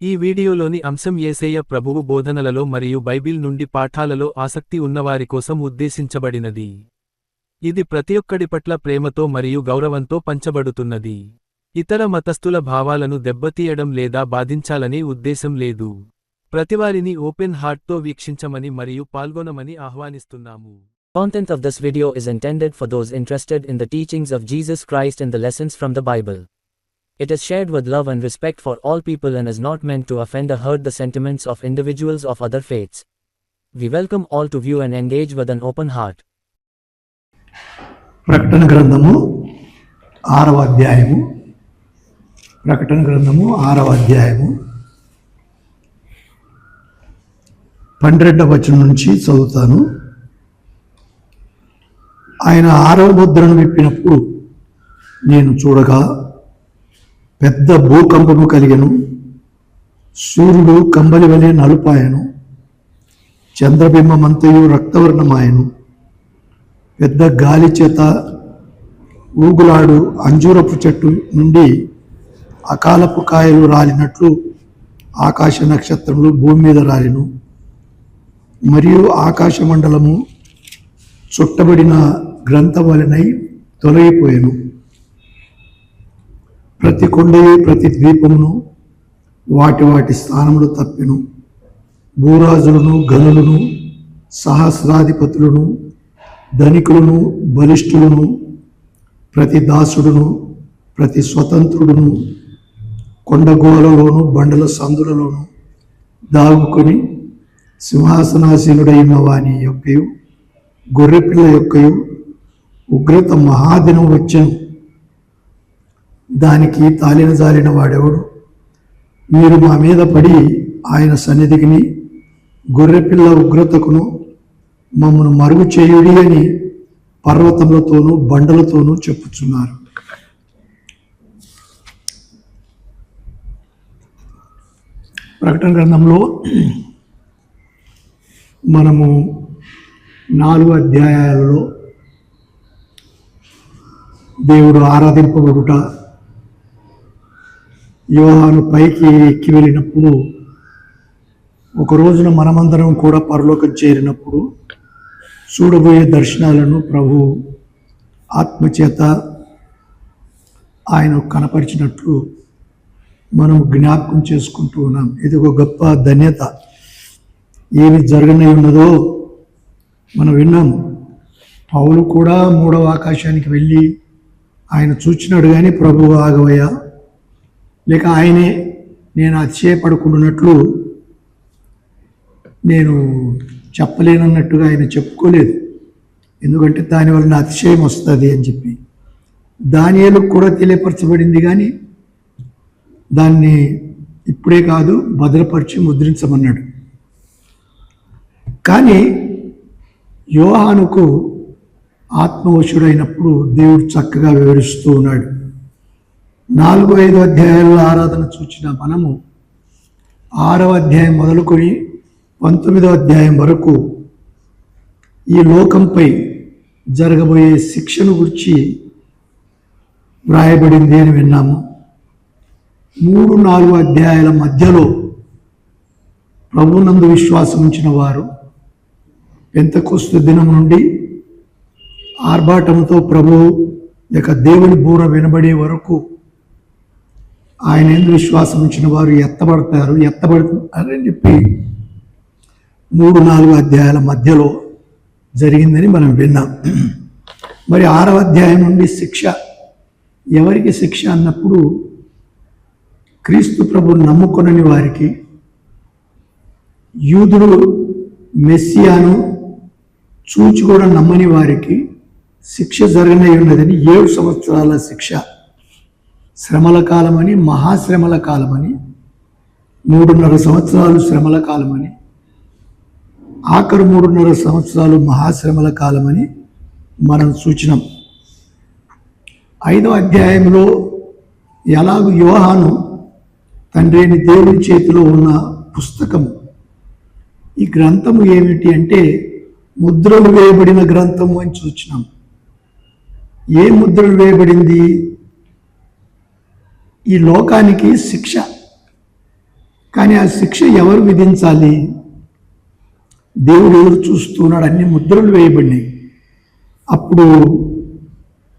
ఈ వీడియోలోని అంశం యేసయ్య ప్రభువు బోధనలలో మరియు బైబిల్ నుండి పాఠాలలో ఆసక్తి ఉన్నవారి కోసం ఉద్దేశించబడినది. ఇది ప్రతి ఒక్కడి పట్ల ప్రేమతో మరియు గౌరవంతో పంచబడుతున్నది. ఇతర మతస్థుల భావాలను దెబ్బతీయడం లేదా బాధించాలనే ఉద్దేశం లేదు. ప్రతివారిని ఓపెన్ హార్ట్తో వీక్షించమని మరియు పాల్గొనమని ఆహ్వానిస్తున్నాము. Content of this video is intended for those interested in the teachings of Jesus Christ and the lessons from the Bible. It is shared with love and respect for all people and is not meant to offend or hurt the sentiments of individuals of other faiths. We welcome all to view and engage with an open heart. ప్రకటన గ్రంథము 6వ అధ్యాయము. ప్రకటన గ్రంథము 6వ అధ్యాయము 12వ వచనం నుంచి చదువుతాను. ఆయన 6వ ముద్రను విప్పినప్పుడు నేను చూడగా పెద్ద భూకంపము కలిగెను. సూర్యుడు కంబలి వలె నలుపాయను, చంద్రబింబమంతయు రక్తవర్ణమాయను. పెద్ద గాలి చేత ఊగులాడు అంజూరపు చెట్టు నుండి అకాలపు కాయలు రాలినట్లు ఆకాశ నక్షత్రములు భూమి మీద రాలిను. మరియు ఆకాశ మండలము చుట్టబడిన గ్రంథవలెనై తొలగిపోయెను. ప్రతి కొండయు ప్రతి ద్వీపమును వాటి వాటి స్థానములు తప్పెను. భూరాజులను గనులను సహస్రాధిపతులను ధనికులను బలిష్ఠులను ప్రతి దాసుడును ప్రతి స్వతంత్రుడును కొండగోలలోను బండల సందులలోను దాగుకొని సింహాసనాసీనుడైన వాని యొక్కయు గొర్రెపిల్ల యొక్కయు ఉగ్రత మహాదినం వచ్చెను. దానికి తాలిన జాలిన వాడెవడు? మీరు మా మీద పడి ఆయన సన్నిధికిని గొర్రెపిల్ల ఉగ్రతకును మమ్మను మరుగు చేయుడి అని పర్వతములతోనూ బండలతోనూ చెప్పుచున్నారు. ప్రకటన గ్రంథంలో మనము 4 అధ్యాయాలలో దేవుడు ఆరాధింపబడుట, యోహాను పైకి ఎక్కి వెళ్ళినప్పుడు, ఒక రోజున మనమందరం కూడా పరలోకం చేరినప్పుడు చూడబోయే దర్శనాలను ప్రభు ఆత్మచేత ఆయన కనపరిచినట్లు మనం జ్ఞాపకం చేసుకుంటూ ఉన్నాం. ఇది ఒక గొప్ప ధన్యత. ఏమి జరగనే ఉన్నదో మనం విన్నాము. పౌలు కూడా 3వ ఆకాశానికి వెళ్ళి ఆయన చూచినాడు, కానీ ప్రభువు ఆగవయ్యా, లేక ఆయనే నేను అతిశయపడుకుంటున్నట్లు నేను చెప్పలేనన్నట్టుగా ఆయన చెప్పుకోలేదు. ఎందుకంటే దాని వలన అతిశయం వస్తుంది అని చెప్పి దానియేలుకు కూడా తెలియపరచబడింది, కానీ దాన్ని ఇప్పుడే కాదు భద్రపరిచి ముద్రించమన్నాడు. కానీ యోహానుకు ఆత్మవశుడైనప్పుడు దేవుడు చక్కగా వివరిస్తూ ఉన్నాడు. 4-5 అధ్యాయాల్లో ఆరాధన చూచిన మనము 6వ అధ్యాయం మొదలుకొని 19వ అధ్యాయం వరకు ఈ లోకంపై జరగబోయే శిక్షను గురించి వ్రాయబడింది అని విన్నాము. 3-4 అధ్యాయాల మధ్యలో ప్రభునందు విశ్వాసం ఉంచిన వారు పెంతెకొస్తు దినం నుండి ఆర్భాటంతో ప్రభువు లేక దేవుని బూర వినబడే వరకు ఆయన ఎందు విశ్వాసం ఉంచిన వారు ఎత్తబడతారని చెప్పి 3-4 అధ్యాయాల మధ్యలో జరిగిందని మనం విన్నాం. మరి 6వ అధ్యాయం నుండి శిక్ష, ఎవరికి శిక్ష అన్నప్పుడు క్రీస్తు ప్రభువును నమ్ముకొనని వారికి, యూదుడు మెస్సియాను చూచి కూడా నమ్మని వారికి శిక్ష జరగనే ఉన్నదని 7 సంవత్సరాల శిక్ష, శ్రమల కాలమని, మహాశ్రమల కాలమని, 3.5 సంవత్సరాలు శ్రమల కాలమని, ఆఖరు 3.5 సంవత్సరాలు మహాశ్రమల కాలమని మనం సూచనం. 5వ అధ్యాయంలో ఎలాగూ యోహాను తండ్రి అయిన దేవుని చేతిలో ఉన్న పుస్తకము, ఈ గ్రంథము ఏమిటి అంటే ముద్రలు వేయబడిన గ్రంథము అని చూచినాం. ఏ ముద్రలు వేయబడింది? ఈ లోకానికి శిక్ష కానీ ఆ శిక్ష ఎవరు విధించాలి? దేవుడు ఎదురు చూస్తున్నాడు. అన్ని ముద్రలు వేయబడినాయి. అప్పుడు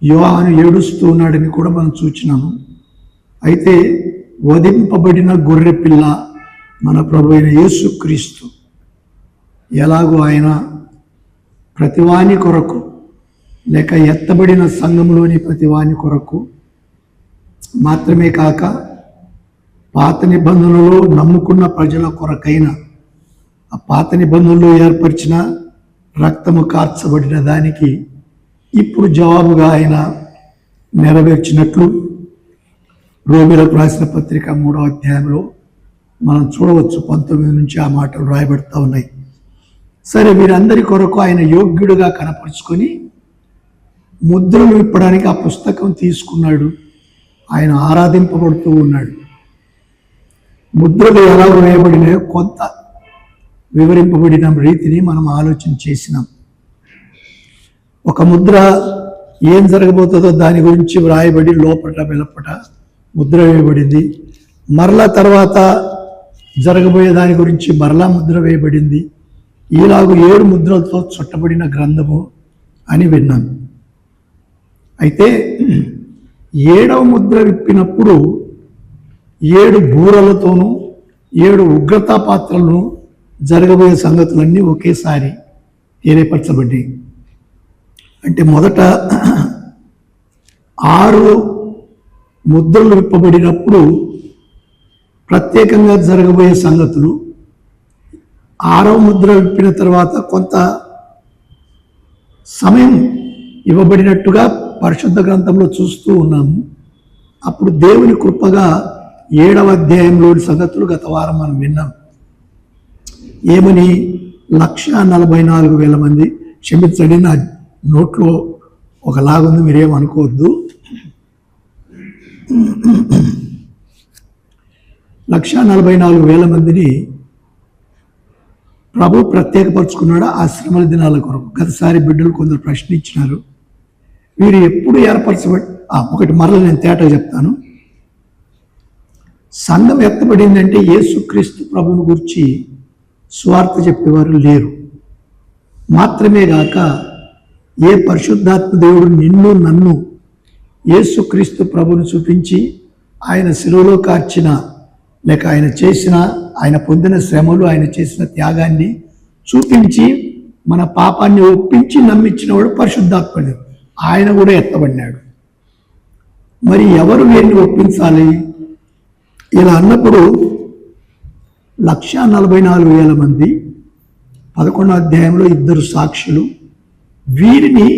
యోహాను ఏడుస్తున్నాడని కూడా మనం చూచినాము. అయితే వధింపబడిన గొర్రె పిల్ల మన ప్రభు అయిన యేసుక్రీస్తు ఎలాగో ఆయన ప్రతివాని కొరకు లేక ఎత్తబడిన సంఘంలోని ప్రతివాని కొరకు మాత్రమే కాక పాత నిబంధనలో నమ్ముకున్న ప్రజల కొరకైన ఆ పాత నిబంధనలో ఏర్పరిచిన రక్తము కార్చబడిన దానికి ఇప్పుడు జవాబుగా ఆయన నెరవేర్చినట్లు రోమీయులకు రాసిన పత్రిక 3వ అధ్యాయంలో మనం చూడవచ్చు. 19 నుంచి ఆ మాటలు రాయబడతా ఉన్నాయి. సరే, వీరందరి కొరకు ఆయన యోగ్యుడుగా కనపరుచుకొని ముద్రలు విప్పడానికి ఆ పుస్తకం తీసుకున్నాడు. ఆయన ఆరాధింపబడుతూ ఉన్నాడు. ముద్రలు ఎలా వేయబడినాయో కొంత వివరింపబడిన రీతిని మనం ఆలోచన చేసినాం. ఒక ముద్ర ఏం జరగబోతుందో దాని గురించి వ్రాయబడి లోపట వెలపట ముద్ర వేయబడింది. మరలా తర్వాత జరగబోయే దాని గురించి మరలా ముద్ర వేయబడింది. ఈలాగు 7 ముద్రలతో చుట్టబడిన గ్రంథము అని విన్నాం. అయితే 7వ ముద్ర విప్పినప్పుడు 7 బూరలతోనూ 7 ఉగ్రతా పాత్రలను జరగబోయే సంగతులన్నీ ఒకేసారి తెలియపరచబడ్డాయి. అంటే మొదట 6 ముద్రలు విప్పబడినప్పుడు ప్రత్యేకంగా జరగబోయే సంగతులు, 6వ ముద్ర విప్పిన తర్వాత కొంత సమయం ఇవ్వబడినట్టుగా పరిశుద్ధ గ్రంథంలో చూస్తూ ఉన్నాము. అప్పుడు దేవుని కృపగా 7వ అధ్యాయంలోని సంగతులు గత వారం మనం విన్నాం. ఏమని? 1,44,000 మంది, క్షమించండి నా నోట్లో ఒకలాగుంది, మీరేమనుకోవద్దు. 1,44,000 మందిని ప్రభు ప్రత్యేకపరుచుకున్నాడు ఆ శ్రమల దినాల కొరకు. గతసారి బిడ్డలు కొందరు ప్రశ్నించినారు, వీరు ఎప్పుడు ఏర్పరచబడి ఒకటి మరల నేను తేటగా చెప్తాను. సంఘం ఎత్తబడిందంటే యేసుక్రీస్తు ప్రభువుని గురించి స్వార్థ చెప్పేవారు లేరు. మాత్రమే గాక ఏ పరిశుద్ధాత్మ దేవుడు నిన్ను నన్ను యేసుక్రీస్తు ప్రభువుని చూపించి ఆయన శిలువలో కార్చిన లేక ఆయన పొందిన శ్రమలు, ఆయన చేసిన త్యాగాన్ని చూపించి మన పాపాన్ని ఒప్పించి నమ్మించినవాడు పరిశుద్ధాత్ముడు. ఆయన కూడా ఎత్తబడినాడు. మరి ఎవరు వీరిని ఒప్పించాలి? ఇలా అన్నప్పుడు 1,44,000 మంది, 11వ అధ్యాయంలో 2 సాక్షులు, వీరిని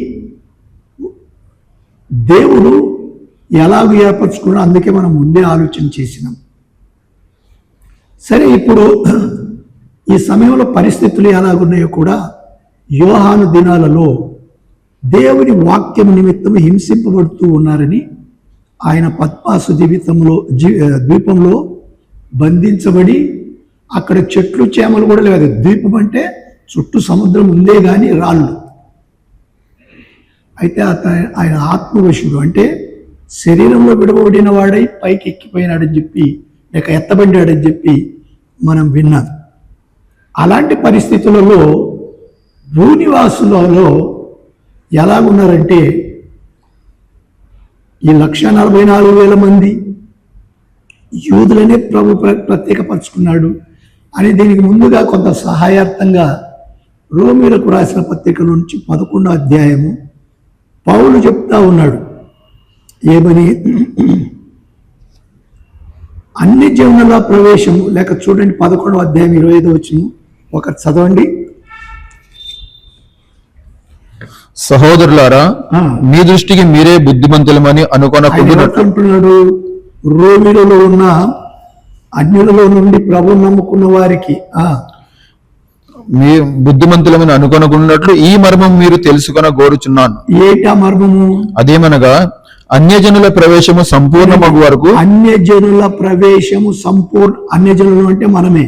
దేవుడు ఎలాగ ఏర్పరచుకున్నాడో అందుకే మనం ముందే ఆలోచన చేసినాం. సరే, ఇప్పుడు ఈ సమయంలో పరిస్థితులు ఎలాగున్నాయో కూడా యోహాను దినాలలో దేవుని వాక్యం నిమిత్తం హింసింపబడుతూ ఉన్నారని ఆయన పద్మాసు ద్వీపంలో బంధించబడి అక్కడ చెట్లు చేమలు కూడా లేదు. ద్వీపం అంటే చుట్టూ సముద్రం ఉందే కానీ రాళ్ళు. అయితే ఆయన ఆత్మవశుడు, అంటే శరీరంలో విడవబడిన వాడై పైకి ఎక్కిపోయినాడని చెప్పి లేక ఎత్తబడ్డాడని చెప్పి మనం విన్నాం. అలాంటి పరిస్థితులలో భూనివాసులలో ఎలాగున్నారంటే ఈ 1,44,000 మంది యూదులనే ప్రభు ప్రత్యేకపరుచుకున్నాడు అని దీనికి ముందుగా కొంత సహాయార్థంగా రోమీయులకు రాసిన పత్రిక నుంచి 11వ అధ్యాయము పౌలు చెప్తా ఉన్నాడు. ఏమని? అన్ని జనుల ప్రవేశము, లేక చూడండి 11వ అధ్యాయం 25వ వచనం ఒకటి చదవండి. సహోదరులారా, మీ దృష్టికి మీరే బుద్ధిమంతులమని అనుకున్నాడు. రోమిలలో ఉన్న అన్యులలో నుండి ప్రభు నమ్ముకున్న వారికి మీ బుద్ధిమంతులమని అనుకున్నట్లు ఈ మర్మం మీరు తెలుసుకొన కోరుచున్నాను. ఏటా మర్మము? అదేమనగా అన్యజనుల ప్రవేశము సంపూర్ణమగు వరకు. అన్యజనుల ప్రవేశము అన్యజనులు అంటే మనమే.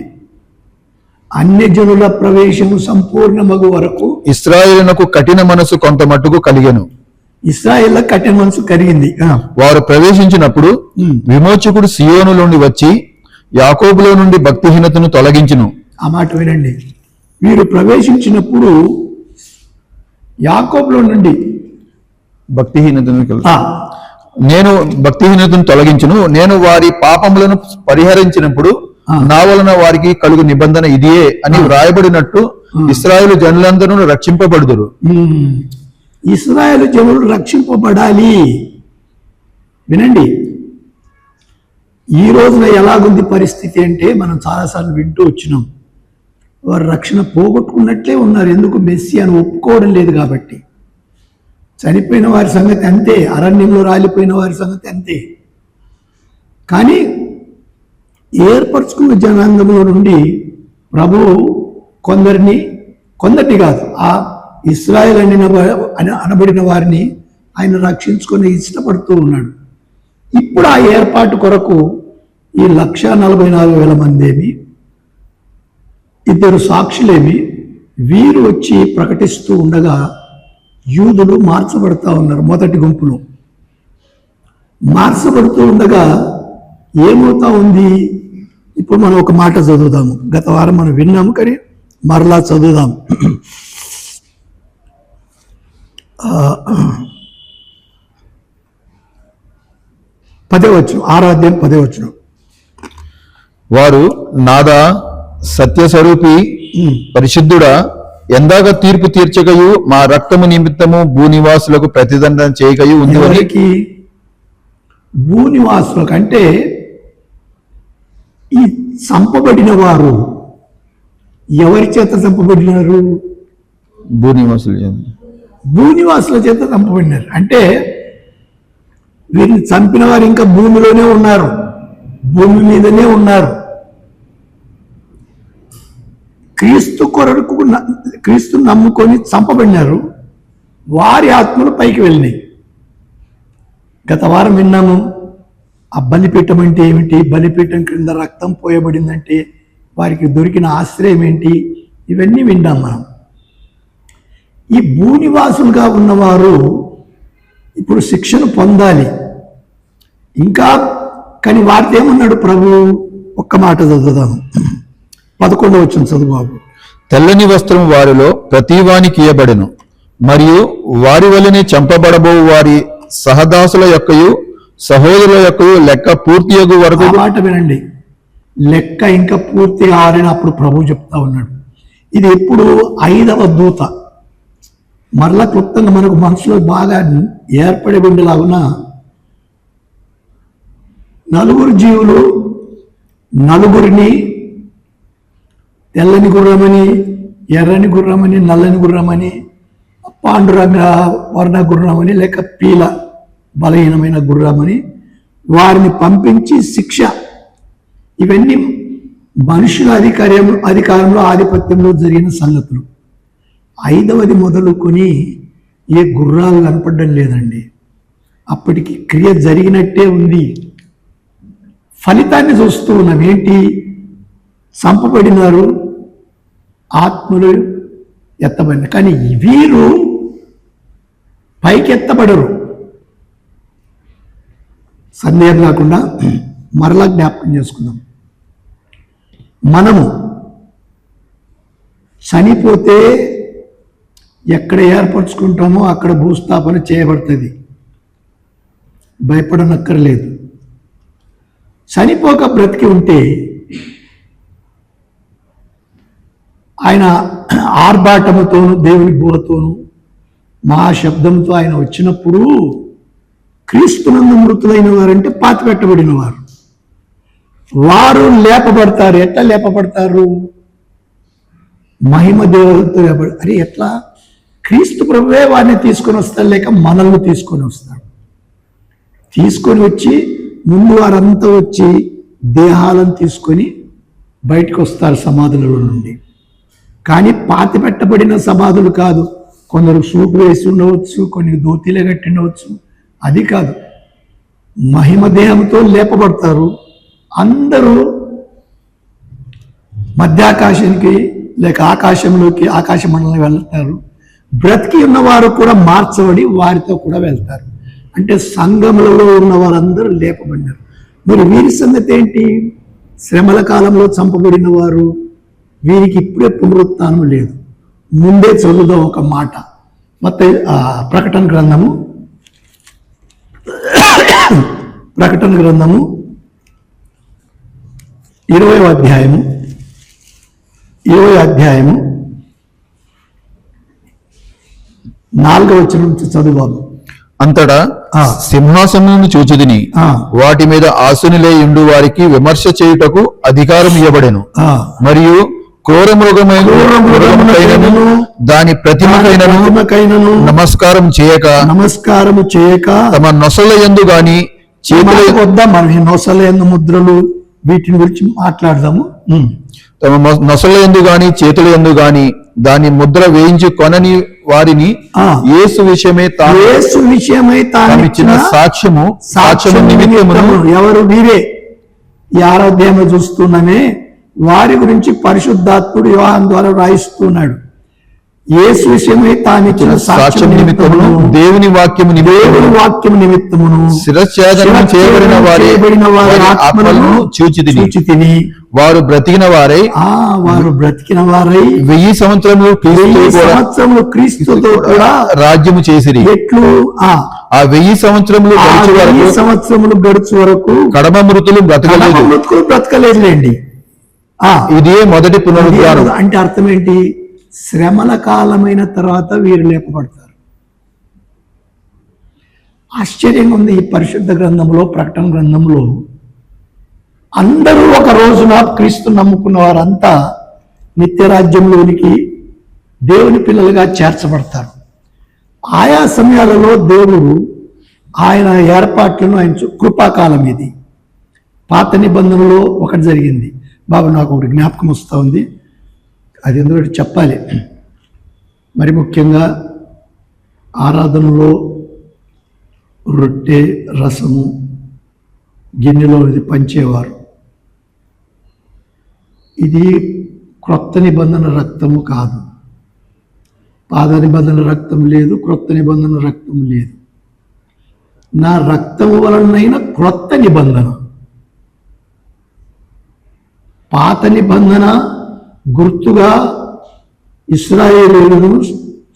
అన్యజనుల ప్రవేశము సంపూర్ణమగు వరకు ఇశ్రాయేలునకు కఠిన మనసు కొంత మట్టుకు కలిగెను. ఇశ్రాయేల్ కఠిన మనసు కలిగింది. వారు ప్రవేశించినప్పుడు విమోచకుడు సియోనులోని వచ్చి యాకోబులో నుండి భక్తిహీనతను తొలగించును. ఆ మాట వినండి. వీరు ప్రవేశించినప్పుడు యాకోబులో నుండి భక్తిహీనతను నేను భక్తిహీనతను తొలగించును. నేను వారి పాపములను పరిహరించినప్పుడు నా వలన వారికి కలుగు నిబంధన ఇదియే అని వ్రాయబడినట్టు ఇశ్రాయేలు జనులందరూ రక్షింపబడుదురు. ఇశ్రాయేలు జనులు రక్షింపబడాలి. వినండి, ఈ రోజున ఎలాగుంది పరిస్థితి అంటే మనం చాలాసార్లు వింటూ వచ్చినాం. వారు రక్షణ పోగొట్టుకున్నట్లే ఉన్నారు. ఎందుకు? మెస్సియాను ఒప్పుకోవడం లేదు కాబట్టి. చనిపోయిన వారి సంగతి అంతే, అరణ్యంలో రాలిపోయిన వారి సంగతి అంతే. కానీ ఏర్పరచుకున్న జనాంగంలో నుండి ప్రభువు కొందరిని కాదు, ఆ ఇశ్రాయేల్ అనబడిన వారిని ఆయన రక్షించుకొని ఇష్టపడుతూ ఉన్నాడు. ఇప్పుడు ఆ ఏర్పాటు కొరకు ఈ 144,000 మంది ఏమి, 2 సాక్షులేమి, వీరు వచ్చి ప్రకటిస్తూ ఉండగా యూదులు మార్చబడతా ఉన్నారు. మొదటి గుంపులో మార్చబడుతూ ఉండగా ఏమవుతా ఉంది? ఇప్పుడు మనం ఒక మాట చదువుదాము. గత వారం మనం విన్నాము, కానీ మరలా చదువుదాం. 10వ వచనం, 6వ అధ్యాయం 10వ వచనం. వారు నాదా సత్యస్వరూపి పరిశుద్ధుడా, ఎందాక తీర్పు తీర్చకయు మా రక్తము నిమిత్తము భూనివాసులకు ప్రతిదండన చేయకయు ఉంది. భూనివాసులకు అంటే ఈ చంపబడిన వారు ఎవరి చేత చంపబడినారు? భూనివాసుల చేత చంపబడినారు. అంటే వీరిని చంపిన వారు ఇంకా భూమిలోనే ఉన్నారు, భూమి మీదనే ఉన్నారు. క్రీస్తు నమ్ముకొని చంపబడినారు. వారి ఆత్మలు పైకి వెళ్ళినాయి. గత వారం విన్నాము. ఆ బలిపీఠం అంటే ఏమిటి, బలిపీఠం క్రింద రక్తం పోయబడిందంటే వారికి దొరికిన ఆశ్రయం ఏంటి, ఇవన్నీ విన్నాం మనం. ఈ భూనివాసులుగా ఉన్నవారు ఇప్పుడు శిక్షను పొందాలి ఇంకా. కానీ వారితో ఏమన్నాడు ప్రభు? ఒక్క మాట చదువుదాము. 11వ వచనం చదువు బాబు. తెల్లని వస్త్రం వారిలో ప్రతివానికి ఇయ్యబడెను, మరియు వారి వలనే చంపబడబో వారి సహదాసుల యొక్కయు సహోదరుల యొక్కయు లెక్క పూర్తి వరకు. మాట వినండి, లెక్క ఇంకా పూర్తి కావాలని అప్పుడు ప్రభు చెప్తా ఉన్నాడు. ఇది ఎప్పుడు 5వ దూత మరలా క్లుప్తంగా మనకు మనసులో బాగా ఏర్పడి ఉండేలాగున 4 జీవులు, 4 తెల్లని గుర్రమని, ఎర్రని గుర్రమని, నల్లని గుర్రమని, పాండురంగ వర్ణ గుర్రమని, లేక పీల బలహీనమైన గుర్రమని వారిని పంపించి శిక్ష, ఇవన్నీ మనుషుల అధికారంలో ఆధిపత్యంలో జరిగిన సంగతులు. 5వది మొదలుకొని ఏ గుర్రాలు కనపడడం లేదండి. అప్పటికి క్రియ జరిగినట్టే ఉంది. ఫలితాన్ని చూస్తూ ఉన్నాం. ఏంటి? చంపబడినారు, ఆత్మలు ఎత్తబడిన. కానీ వీరు పైకెత్తబడరు. సందేహం కాకుండా మరలా జ్ఞాపకం చేసుకుందాం. మనము చనిపోతే ఎక్కడ ఏర్పరచుకుంటామో అక్కడ భూస్థాపన చేయబడుతుంది. భయపడనక్కర్లేదు. చనిపోక బ్రతికి ఉంటే ఆయన ఆర్భాటముతోను దేవుని బోరతోను మహాశబ్దంతో ఆయన వచ్చినప్పుడు క్రీస్తునందు మృతులైన వారంటే పాతిపెట్టబడిన వారు, వారు లేపబడతారు. ఎట్లా లేపబడతారు? మహిమ దేవులతో. అరే ఎట్లా? క్రీస్తు ప్రభువే వారిని తీసుకొని వస్తారు, లేక మనల్ని తీసుకొని వస్తారు. తీసుకొని వచ్చి ముందు వారంతా వచ్చి దేహాలను తీసుకొని బయటకు వస్తారు సమాధులలో నుండి. కానీ పాతి పెట్టబడిన సమాధులు కాదు. కొందరు సూపు వేసి ఉండవచ్చు, కొన్ని దోతీలే కట్టి ఉండవచ్చు. అది కాదు, మహిమ దేహంతో లేపబడతారు. అందరూ మధ్యాకాశానికి లేక ఆకాశంలోకి, ఆకాశ మండలం వెళ్తారు. బ్రతికి ఉన్నవారు కూడా మార్చబడి వారితో కూడా వెళ్తారు. అంటే సంఘములలో ఉన్న వారందరూ లేపబడినారు. మరి వీరి సంగతి ఏంటి? శ్రమల కాలంలో చంపబడిన వారు, వీరికి ఇప్పుడే పునరుత్థానం లేదు. ముందే చదువుదాం ఒక మాట. ప్రకటన గ్రంథము 20వ అధ్యాయము 4వ వచనం నుంచి చదువుదాము. అంతటా సింహాసనమును చూచితిని, వాటి మీద ఆసనులై ఉండు వారికి విమర్శ చేయుటకు అధికారం ఇవ్వబడెను. మరియు క్రూర మృగముకైనను దాని ప్రతిమకైనను నమస్కారము చేయక తమ నొసల యందు గాని చేతుల వద్ద మనం ఈ నొసల యందు ముద్రలు వీటిని గురించి మాట్లాడదాము. తమ నొసల యందు గాని చేతుల యందు గాని దాని ముద్ర వేయించి కొనని వారిని యేసు విషయమై తాను ఇచ్చిన సాక్ష్యము నిమిత్తమును ఎవరు వీరే ఈ 6వ అధ్యాయంలో చూస్తున్నామే, వారి గురించి పరిశుద్ధాత్ముడు యోహాను ద్వారా రాయిస్తున్నాడు. యేసు విషయమై తాను ఇచ్చిన సాక్ష్యం నిమిత్తమును దేవుని వాక్యము నిమిత్తమును శిరఛేదనం చేయబడిన వారి ఆత్మలను చూచితిని. వారు బ్రతికిన వారై 1000 సంవత్సరములు క్రీస్తుతో కూడా రాజ్యము చేసిరి. ఎట్లు ఆ 1000 సంవత్సరములు గడుచు వరకు కడమ మృతులు బ్రతకలేదులేండి. ఇదే మొదటి పునరుద్ధానం. అంటే అర్థం ఏంటి? శ్రమల కాలమైన తర్వాత వీరు లేపబడతారు. ఆశ్చర్యంగా ఉంది. ఈ పరిశుద్ధ గ్రంథంలో, ప్రకటన గ్రంథంలో అందరూ ఒక రోజున క్రీస్తు నమ్ముకున్న వారంతా నిత్యరాజ్యంలోనికి దేవుని పిల్లలుగా చేర్చబడతారు. ఆయా సమయాలలో దేవుడు ఆయన ఏర్పాట్లను, ఆయన కృపాకాలం ఇది. పాత నిబంధనలో ఒకటి జరిగింది. బాబు నాకు ఒకటి జ్ఞాపకం వస్తూ ఉంది, అది ఎందుకంటే చెప్పాలి. మరి ముఖ్యంగా ఆరాధనలో రొట్టె రసము గిన్నెలో ఇది పంచేవారు. ఇది క్రొత్త నిబంధన రక్తము కాదు. పాత నిబంధన రక్తం లేదు, క్రొత్త నిబంధన రక్తం లేదు. నా రక్తము వలనైన క్రొత్త నిబంధన. పాత నిబంధన గుర్తుగా ఇశ్రాయేలీయులను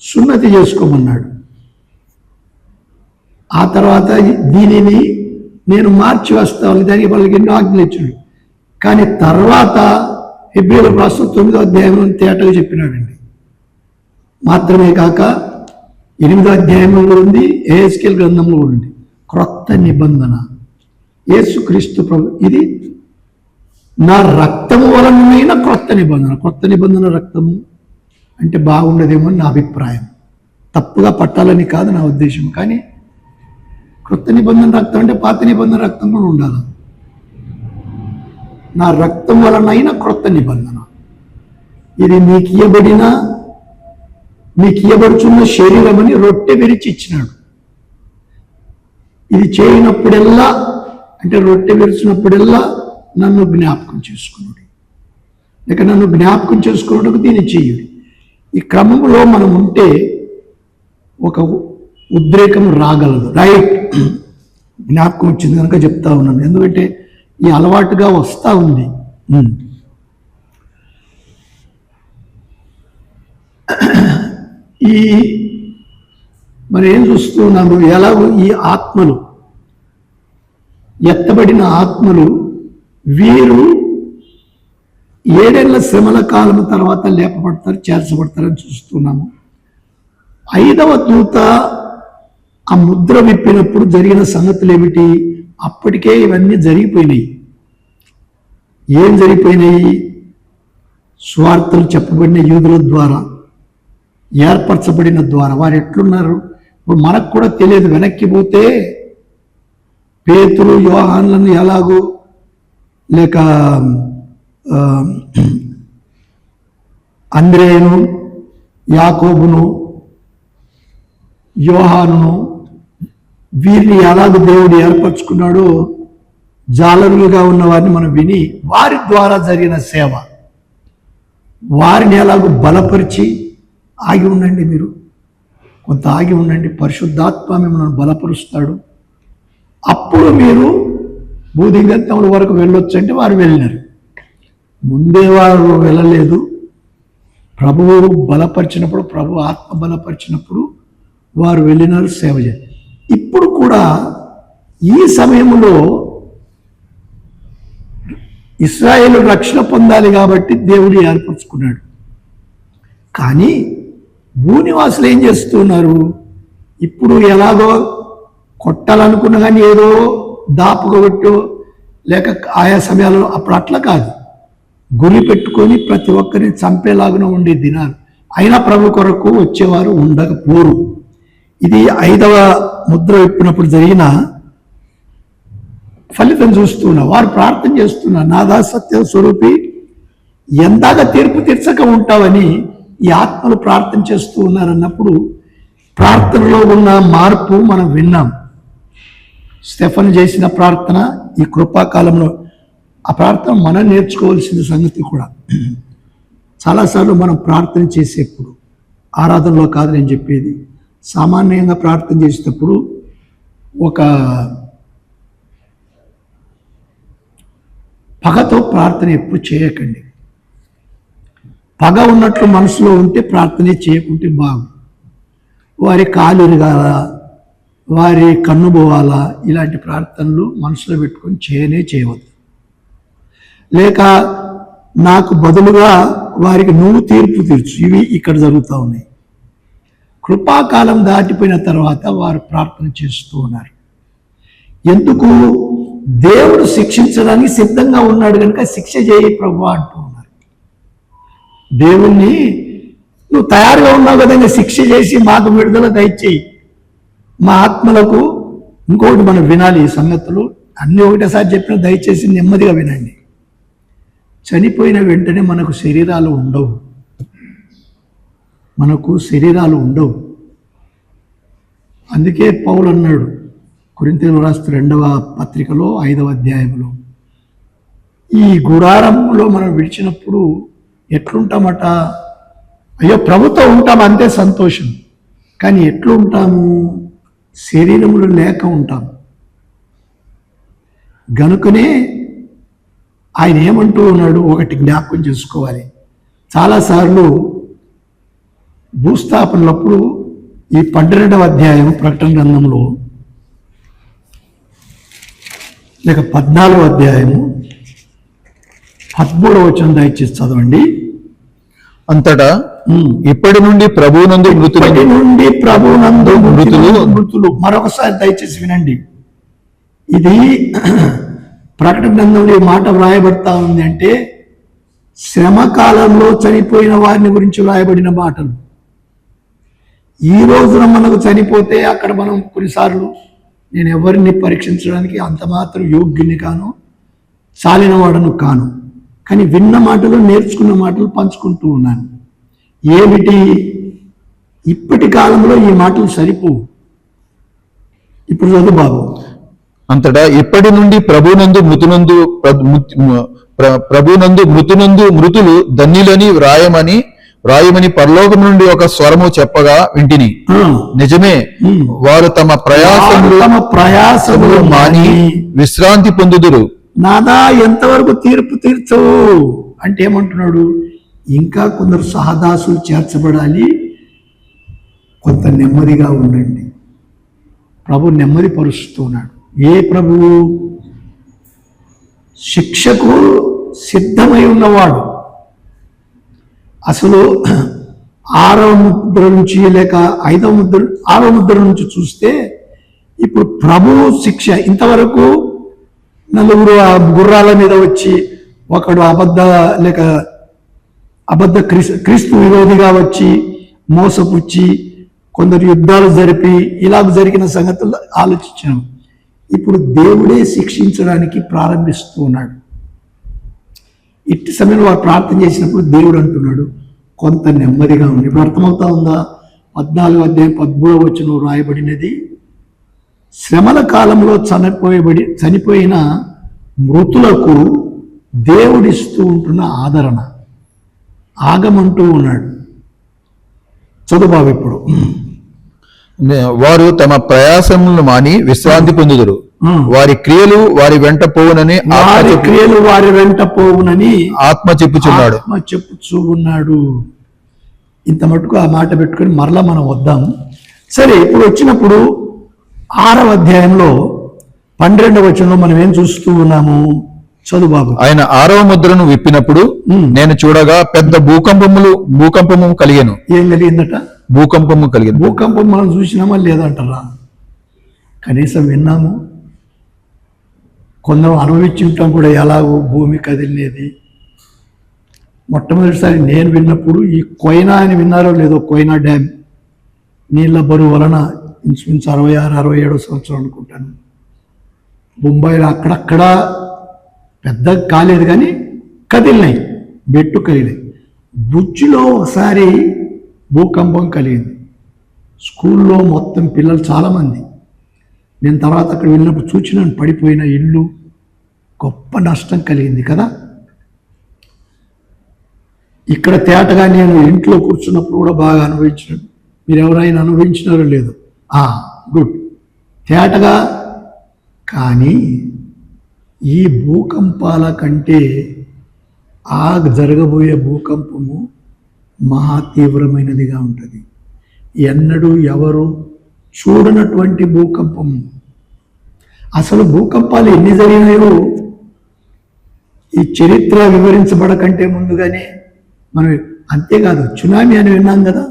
సున్నతి చేసుకోమన్నాడు. ఆ తర్వాత దీనిని నేను మార్చి వస్తాను, దానికి వాళ్ళకి ఎన్నో ఆజ్ఞలు ఇచ్చాడు. కానీ తర్వాత హెబ్రీయులకు రాసిన 9వ అధ్యాయంలో తేటగా చెప్పినాడండి. మాత్రమే కాక 8వ అధ్యాయంలో ఉంది, యెహెజ్కేలు గ్రంథంలో ఉంది. క్రొత్త నిబంధన యేసుక్రీస్తు ప్రభు. ఇది నా రక్తము వలనైన క్రొత్త నిబంధన. క్రొత్త నిబంధన రక్తము అంటే బాగుండదేమో అని నా అభిప్రాయం. తప్పుగా పట్టాలని కాదు నా ఉద్దేశం. కానీ క్రొత్త నిబంధన రక్తం అంటే పాత నిబంధన రక్తం కూడా ఉండాలి. నా రక్తం వలనైన క్రొత్త నిబంధన. ఇది మీకు ఇయ్యబడుచున్న శరీరం అని రొట్టె విరిచి ఇచ్చినాడు. ఇది చేయనప్పుడెల్లా, అంటే రొట్టె విరిచినప్పుడెల్లా నన్ను జ్ఞాపకం చేసుకున్నాడు, లేక నన్ను జ్ఞాపకం చేసుకున్నట్టుకు దీన్ని చెయ్యుడు. ఈ క్రమంలో మనం ఉంటే ఒక ఉద్రేకం రాగలదు. రైట్, జ్ఞాపకం వచ్చింది కనుక చెప్తా ఉన్నాను. ఎందుకంటే ఈ అలవాటుగా వస్తూ ఉంది. మరి ఏం చూస్తున్నాము? ఎలాగో ఈ ఆత్మలు, ఎత్తబడిన ఆత్మలు, వీరు 7 ఏళ్ల శ్రమల కాలం తర్వాత లేపబడతారు, చేర్చబడతారని చూస్తున్నాము. 5వ దూత ఆ ముద్ర విప్పినప్పుడు జరిగిన సంగతులు ఏమిటి? అప్పటికే ఇవన్నీ జరిగిపోయినాయి. ఏం జరిగిపోయినాయి? స్వార్థలు చెప్పబడిన యూదుల ద్వారా, ఏర్పరచబడిన ద్వారా. వారు ఎట్లున్నారు ఇప్పుడు మనకు కూడా తెలియదు. వెనక్కి పోతే పేతురు యోహాన్లను ఎలాగో, లేక అంద్రేయును, యాకోబును, యోహానును, వీరిని ఎలాగో దేవుడు ఏర్పరచుకున్నాడో జాలరులుగా ఉన్న వారిని మనం విని, వారి ద్వారా జరిగిన సేవ, వారిని ఎలాగో బలపరిచి, ఆగి ఉండండి, మీరు కొంత ఆగి ఉండండి, పరిశుద్ధాత్మ మిమ్మల్ని బలపరుస్తాడు, అప్పుడు మీరు భూదిగంతముల వరకు వెళ్ళొచ్చు అంటే వారు వెళ్ళినారు. ముందే వారు వెళ్ళలేదు. ప్రభువు బలపరిచినప్పుడు, ప్రభు ఆత్మ బలపరిచినప్పుడు వారు వెళ్ళినారు, సేవ చేయాలి. ఇప్పుడు కూడా ఈ సమయంలో ఇశ్రాయేలు రక్షణ పొందాలి కాబట్టి దేవుడు ఏర్పరచుకున్నాడు. కానీ భూనివాసులు ఏం చేస్తున్నారు? ఇప్పుడు ఎలాగో కొట్టాలనుకున్నా కానీ ఏదో దాపుగా కొట్టో లేక ఆయా సమయాల్లో అప్పుడు అట్లా కాదు, గురి పెట్టుకొని ప్రతి ఒక్కరిని చంపేలాగా ఉండే దినాలు. అయినా ప్రభు కొరకు వచ్చేవారు ఉండకపోరు. ఇది 5వ ముద్ర విప్పినప్పుడు జరిగిన ఫలితం చూస్తున్నా. వారు ప్రార్థన చేస్తున్నా, నాదా సత్య స్వరూపి ఎందాక తీర్పు తీర్చక ఉంటావని ఈ ఆత్మలు ప్రార్థన చేస్తూ ఉన్నారన్నప్పుడు ప్రార్థనలో ఉన్న మార్పు మనం విన్నాం. స్టెఫన్ చేసిన ప్రార్థన ఈ కృపాకాలంలో, ఆ ప్రార్థన మనం నేర్చుకోవాల్సిన సంగతి కూడా. చాలాసార్లు మనం ప్రార్థన చేసేప్పుడు, ఆరాధనలో కాదు నేను చెప్పేది, సామాన్యంగా ప్రార్థన చేసేటప్పుడు ఒక పగతో ప్రార్థన ఎప్పుడు చేయకండి. పగ ఉన్నట్లు మనసులో ఉంటే ప్రార్థనే చేయకుంటే బాగు. వారి కాలు ఇరగాల, వారి కన్ను పోవాలా, ఇలాంటి ప్రార్థనలు మనసులో పెట్టుకొని చేయవద్దు. లేక నాకు బదులుగా వారికి నువ్వు తీర్పు తీర్చు, ఇవి ఇక్కడ జరుగుతూ ఉన్నాయి. కృపాకాలం దాటిపోయిన తర్వాత వారు ప్రార్థన చేస్తూ ఉన్నారు. ఎందుకు? దేవుడు శిక్షించడానికి సిద్ధంగా ఉన్నాడు కనుక శిక్ష చేయి ప్రభు అంటూ ఉన్నారు. దేవుణ్ణి నువ్వు తయారుగా ఉన్నావు కదా, శిక్ష చేసి మాకు విడుదల దయచేయి. మా ఆత్మలకు ఇంకొకటి మనం వినాలి, ఈ సంగతులు అన్నీ ఒకటేసారి చెప్పిన దయచేసి నెమ్మదిగా వినండి. చనిపోయిన వెంటనే మనకు శరీరాలు ఉండవు, అందుకే పౌలు అన్నాడు కొరింథీయులకు రాసిన 2వ పత్రికలో 5వ అధ్యాయంలో, ఈ గుడారంలో మనం విడిచినప్పుడు ఎట్లుంటామట? అయ్యో ప్రభుతో ఉంటాం అంతే సంతోషం, కానీ ఎట్లు ఉంటాము? శరీరములు లేక ఉంటాం. గనుకనే ఆయన ఏమంటూ ఉన్నాడు, ఒకటి జ్ఞాపకం చేసుకోవాలి. చాలాసార్లు భూస్థాపనలప్పుడు ఈ 12వ అధ్యాయం ప్రకటన గ్రంథంలో లేక 14వ అధ్యాయము 13వ వచనం దయచేసి చదవండి. అంతటా ఇప్పటి నుండి ప్రభువునందు మృతులు. మరొకసారి దయచేసి వినండి. ఇది ప్రకటన గ్రంథంలో ఈ మాట వ్రాయబడతా ఉంది అంటే శ్రమ కాలంలో చనిపోయిన వారిని గురించి వ్రాయబడిన మాటలు. ఈ రోజున మనకు చనిపోతే అక్కడ మనం కొన్నిసార్లు, నేను ఎవరిని పరీక్షించడానికి అంత మాత్రం యోగ్యుని కాను, చాలినవాడను కాను, కానీ విన్న మాటలు, నేర్చుకున్న మాటలు పంచుకుంటూ ఉన్నాను. ఏమిటి? ఇప్పటి కాలంలో ఈ మాటలు సరిపోవు. ఇప్పుడు చదువు బాబు. అంతటా ఇప్పటి నుండి ప్రభునందు మృతులు ధన్యులని వ్రాయమని పరలోకం నుండి ఒక స్వరము చెప్పగా వింటిని. నిజమే, వారు తమ ప్రయాసములు మాని విశ్రాంతి పొందుదురు. నాదా ఎంతవరకు తీర్పు తీర్చవు అంటే ఏమంటున్నాడు? ఇంకా కొందరు సహదాసులు చేర్చబడాలి, కొంత నెమ్మదిగా ఉండండి. ప్రభు నెమ్మది పరుస్తున్నాడు. ఏ ప్రభువు? శిక్షకు సిద్ధమై ఉన్నవాడు. అసలు 6వ ముద్ర నుంచి లేక 6వ ముద్ర నుంచి చూస్తే ఇప్పుడు ప్రభువు శిక్ష. ఇంతవరకు నలుగురు ఆ గుర్రాల మీద వచ్చి, ఒకడు అబద్ధ క్రీస్తు విరోధిగా వచ్చి మోసపుచ్చి కొందరు యుద్ధాలు జరిపి ఇలాగ జరిగిన సంగతులు ఆలోచించాం. ఇప్పుడు దేవుడే శిక్షించడానికి ప్రారంభిస్తూ ఉన్నాడు. ఇట్టి సమయంలో వారు ప్రార్థన చేసినప్పుడు దేవుడు అంటున్నాడు, కొంత నెమ్మదిగా ఉంది. ఇప్పుడు అర్థమవుతా ఉందా? 14వ అధ్యాయం 13వ వచనం రాయబడినది, శ్రమల కాలంలో చనిపోయిన మృతులకు దేవుడిస్తూ ఉంటున్న ఆదరణ. ఆగమంటూ ఉన్నాడు. చదువు బాబు. ఇప్పుడు వారు తమ ప్రయాసములను మాని విశ్రాంతి పొందుదురు. వారి క్రియలు వారి వెంట పోవునని వారి వెంట పోవునని ఆత్మ చెప్పుచున్నాడు. చెప్పుచూ ఉన్నాడు. ఇంత మటుకు ఆ మాట పెట్టుకొని మరలా మనం వద్దాము. సరే, ఇప్పుడు వచ్చినప్పుడు 6వ అధ్యాయంలో 12వ వచనంలో మనం ఏం చూస్తూ ఉన్నాము? చదువు బాబు. ఆయన 6వ ముద్రను విప్పినప్పుడు నేను చూడగా పెద్ద భూకంపము కలిగెను. ఏం కలిగిందట? భూకంపము కలిగింది. భూకంపం మనం చూసినామా లేదంటారా? కనీసం విన్నాము. కొందరు అనుభవించి ఉంటాం కూడా, ఎలాగో భూమి కదిలినేది. మొట్టమొదటిసారి నేను విన్నప్పుడు ఈ కోయినా అని విన్నారో లేదో, కోయినా డ్యామ్ నీళ్ళ బరువు వలన ఇంచుమించు 66-67 సంవత్సరం అనుకుంటాను, బొంబాయిలో అక్కడక్కడ పెద్దగా కాలేదు కానీ కదిలినాయి, బెట్టు కలిగినాయి. బుజ్జిలో ఒకసారి భూకంపం కలిగింది. స్కూల్లో మొత్తం పిల్లలు చాలామంది, నేను తర్వాత అక్కడ వెళ్ళినప్పుడు చూచినాను, పడిపోయిన ఇల్లు, గొప్ప నష్టం కలిగింది కదా. ఇక్కడ తేటగా నేను ఇంట్లో కూర్చున్నప్పుడు కూడా బాగా అనుభవించినాను. మీరు ఎవరైనా అనుభవించినారో లేదో? గుడ్, తేటగా. కానీ ఈ భూకంపాల కంటే జరగబోయే భూకంపము మహా తీవ్రమైనదిగా ఉంటుంది. ఎన్నడూ ఎవరు చూడనటువంటి భూకంపము. అసలు భూకంపాలు ఎన్ని జరిగినాయో ఈ చరిత్ర వివరించబడకంటే ముందుగానే మనం, అంతేకాదు సునామీ అని విన్నాం కదా,